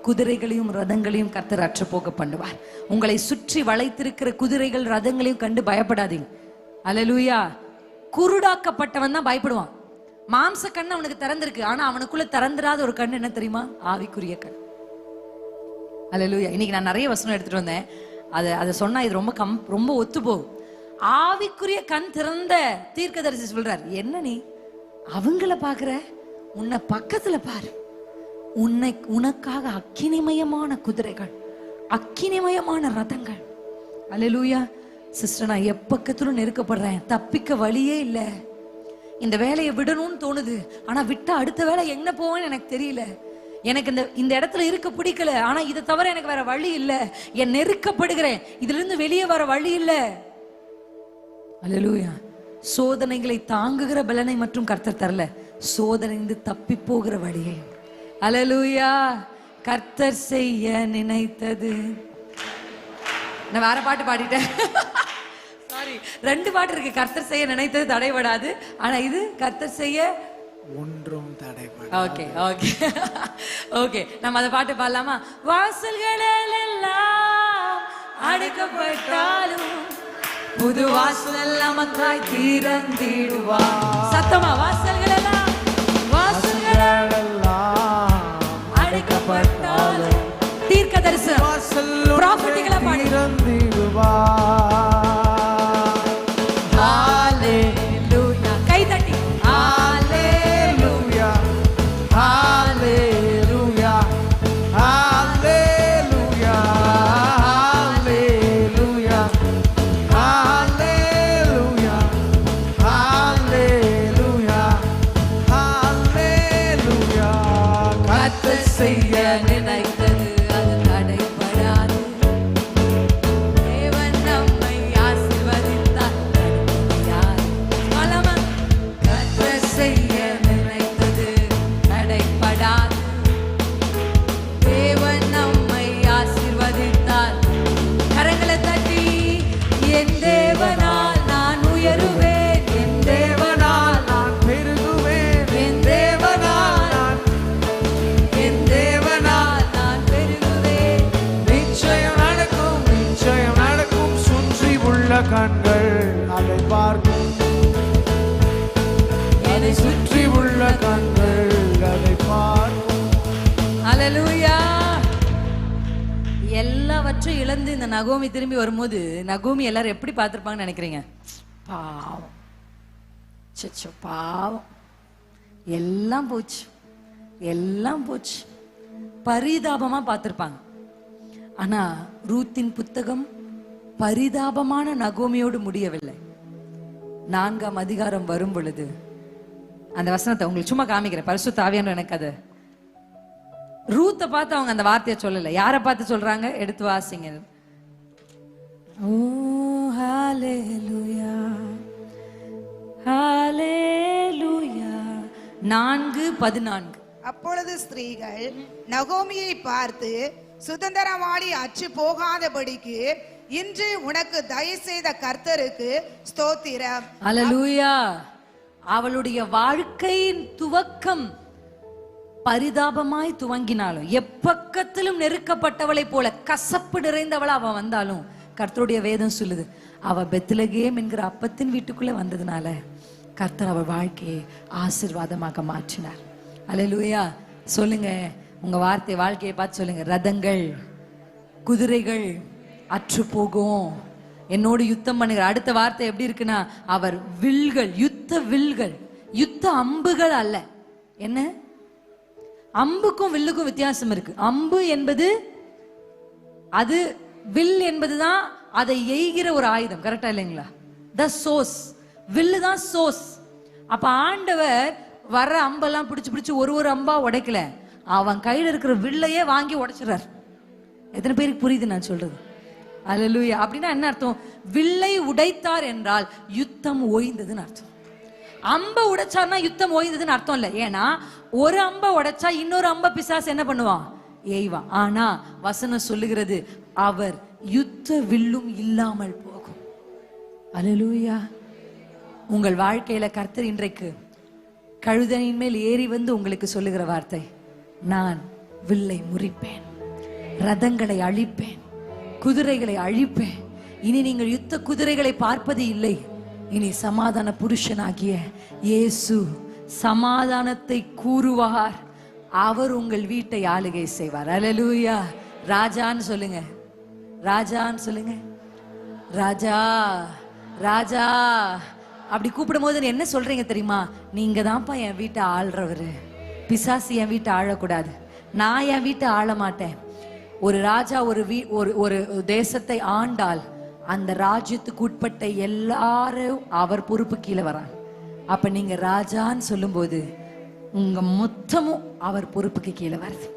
குதிரைகளையும் ரதங்களையும் கர்த்தர் அற்று போக பண்ணுவார். உங்களை சுற்றி வளைத்திருக்கிற குதிரைகள் ரதங்களையும் கண்டு பயப்படாதீங்க. அல்லேலூயா. குருடாக்கப்பட்டவன் தான் பயப்படுவான். மாம்ச கண்ணு அவனுக்கு திறந்திருக்கு, ஆனா அவனுக்குள்ள திறந்துராத ஒரு கண்ணு என்ன தெரியுமா? ஆவிக்குரிய கண். அல்லேலூயா. இன்னைக்கு நான் நிறைய வசனம் எடுத்துட்டு வந்தேன். அதை சொன்னா இது ரொம்ப ஒத்து போகும். ஆவிக்குரிய கண் திறந்த தீர்க்கதரிசி சொல்றார், என்ன நீ அவங்கள பாக்குற, உன்னை பக்கத்துல பாரு. உனக்காக அக்கினிமயமான குதிரைகள், அக்கினிமயமான ரதங்கள். அல்லேலூயா. சிஸ்டர், நான் எப்பக்கத்திலும் நெருக்கப்படுறேன், தப்பிக்க வழியே இல்லை. இந்த வேலையை விடணும்னு தோணுது, ஆனா விட்டா அடுத்த வேலை எங்க போவேன்னு எனக்கு தெரியல. எனக்கு இந்த இடத்துல இருக்க பிடிக்கல, ஆனா இதை தவிர எனக்கு வேற வழி இல்லை. என் நெருக்கப்படுகிறேன், இதுல இருந்து வெளியே வர வழி இல்லை. அல்லேலூயா. சோதனைகளை தாங்குகிற பலனை மற்றும் கர்த்தர் தரல, சோதனைந்து தப்பி போகிற வழியை. அல்லேலூயா. கர்த்தர் செய்ய நினைத்தது. நான் வேற பாட்டு பாடிட்டேன், சாரி. 2 பாட்டு இருக்கு. கர்த்தர் செய்ய நினைத்தது தடைபடாது, ஆனா இது கர்த்தர் செய்ய ஒன்றும் தடைபடாது. ஓகே ஓகே ஓகே, நம்ம அந்த பாட்டு பாடலாமா? வாசல்கள் எல்லாம் அடைக்கப்பட்டாலும் புது வாசல் நமக்காய் திறந்திடுவார். சத்தமா, வாசல்கள் எல்லாம் அடைக்கப்பட்டாலும் தீர்க்க தரிசனம் ப்ராஃபட்டிகளா பாடிடுவார். ஹல்லேலூயா. கை தட்டி ஹல்லேலூயா ஹalleluya ஹalleluya ஹalleluya ஹalleluya ஹalleluya ஹalleluya. கர்த்தர் செய்ய நினைத்தது அது தடைபடாது. தேவன் நம்மை ஆசீர்வதித்தார், தடைபடாது. பலமா, கர்த்தர் செய்ய நினைத்தது தடைபடாது. தேவன் நம்மை ஆசீர்வதித்தார். கரங்களை தட்டி, என் தேவனால் நான் உயருவேன், என் தேவனால் நான் பெருகுவேன், என் தேவனால் என் தேவனால் நான் பெருகுவேன். நிச்சயம் நடக்கும், நிச்சயம் நடக்கும். சுற்றி உள்ள கண்கள் அதை பார்க்கும், என்னை சுற்றி உள்ள கண்கள் அதை பார்க்கும். அல்லேலூயா. எல்லாவற்றையும் இழந்து இந்த நகோமி திரும்பி வரும்போது நகோமி எல்லாரும் எப்படி பார்த்திருப்பாங்கன்னு நினைக்கிறீங்க? பாவம், சச்சோ பாவம், எல்லாம் போச்சு, எல்லாம் போச்சு, பரிதாபமா பார்த்திருப்பாங்க. ஆனா ரூத்தின் புத்தகம் பரிதாபமான நகோமியோடு முடியவில்லை. 4ஆம் அதிகாரம் வரும் பொழுது அந்த வசனத்தை உங்களுக்கு சும்மா காமிக்கிறேன். பரிசுத்த ஆவியானவர் எனக்கு அது ரூத்தை பார்த்து அவங்க அந்த வார்த்தையை சொல்லல. யாரை பார்த்து சொல்றாங்க? எடுத்து வாசிங்க. ஓ ஹல்லேலூயா ஹல்லேலூயா. 4:14. அப்பொழுது ஸ்திரீகள் நகோமியை பார்த்து, சுதந்திரவாளி அச்சு போகாதபடிக்கு இன்று உனக்கு தயவு செய்த கர்த்தருக்கு ஸ்தோத்திரம். அல்லேலூயா. அவளுடைய வாழ்க்கையின் துவக்கம் பரிதாபமாய் துவங்கினாலும், எப்பக்கத்திலும் நெருக்கப்பட்டவளை போல கசப்பு நிறைந்தவளா அவ வந்தாலும், கர்த்தருடைய வேதம் சொல்லுது, அவ பெத்லகேம் என்கிற அப்பத்தின் வீட்டுக்குள்ள வந்ததுனால கர்த்தர் அவள் வாழ்க்கையை ஆசீர்வாதமாக மாற்றினார். அல்லேலூயா. சொல்லுங்க, உங்க வார்த்தை வாழ்க்கையை பார்த்து சொல்லுங்க, ரதங்கள் குதிரைகள் அற்று போகும், என்னோடு யுத்தம் பண்ணுகிற. அடுத்த வார்த்தை எப்படி இருக்குன்னா, அவர் வில்கள், யுத்த வில்கள், யுத்த அம்புகள் அல்ல. என்ன? அம்புக்கும் வில்லுக்கும் வித்தியாசம் இருக்கு. அம்பு என்பது அது, வில் என்பதுதான் அதை எய்கிற ஒரு ஆயுதம். கரெக்டா இல்லைங்களா? த சோர்ஸ், வில்லு தான் சோர்ஸ். அப்ப ஆண்டவர் வர்ற அம்பெல்லாம் பிடிச்சு ஒரு அம்பா உடைக்கல, அவன் கையில இருக்கிற வில்லையே வாங்கி உடைச்சிடறார். எத்தனை பேருக்கு புரியுது நான் சொல்றது? அல்லேலூயா. அப்படின்னா என்ன அர்த்தம்? வில்லை உடைத்தார் என்றால் யுத்தம் ஓய்ந்ததுன்னு அர்த்தம். அம்ப உடைச்சார்னா யுத்தம் ஓய்ந்ததுன்னு அர்த்தம் இல்ல. ஏன்னா ஒரு அம்ப உடைச்சா இன்னொரு அம்ப பிசாசு என்ன பண்ணுவான்? ஏய்வான். ஆனா வசனம் சொல்லுகிறது, அவர் யுத்த வில்லும் இல்லாமல் போகும். அல்லேலூயா. உங்கள் வாழ்க்கையில கர்த்தர் இன்றைக்கு கழுதையின் மேல் ஏறி வந்து உங்களுக்கு சொல்லுகிற வார்த்தை, நான் வில்லை முறிப்பேன், ரதங்களை அழிப்பேன், குதிரைகளை அழிப்பேன். இனி நீங்கள் யுத்த குதிரைகளை பார்ப்பது இல்லை. இனி சமாதான புருஷனாகிய இயேசு சமாதானத்தை கூறுவார். அவர் உங்கள் வீட்டை ஆளுகை செய்வார். அல்லேலூயா. ராஜான்னு சொல்லுங்க, ராஜான்னு சொல்லுங்க. ராஜா, ராஜா அப்படி கூப்பிடும் போது என்ன சொல்றீங்க தெரியுமா? நீங்க தான்ப்பா என் வீட்டை ஆள்றவரு. பிசாசு என் வீட்டை ஆளக்கூடாது, நான் என் வீட்டை ஆள மாட்டேன். ஒரு ராஜா ஒரு தேசத்தை ஆண்டால் அந்த ராஜ்யத்துக்கு உட்பட்ட எல்லாரும் அவர் பொறுப்பு கீழே வராங்க. அப்ப நீங்க ராஜான்னு சொல்லும் போது உங்க மொத்தமும் அவர் பொறுப்புக்கு கீழே வருது.